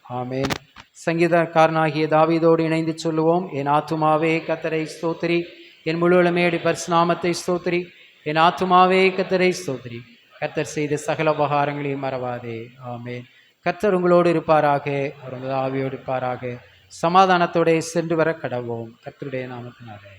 ஆமேன். சங்கீதக்காரனாகிய தாவீதோடு இணைந்து சொல்லுவோம். என் ஆத்துமாவே கர்த்தரை ஸ்தோத்திரி, என் முழுவலுமே பரிசுநாமத்தை ஸ்தோத்திரி. என் ஆத்துமாவே கர்த்தரை ஸ்தோத்திரி, கர்த்தர் செய்த சகல உபகாரங்களையும் மறவாதே. ஆமேன். கர்த்தர் உங்களோடு இருப்பாராக, அவர் உங்கள் ஆவியோடு இருப்பாராக. சமாதானத்தோടെ சென்று வர கடவோம். கர்த்தருடைய நாமத்தினாலே.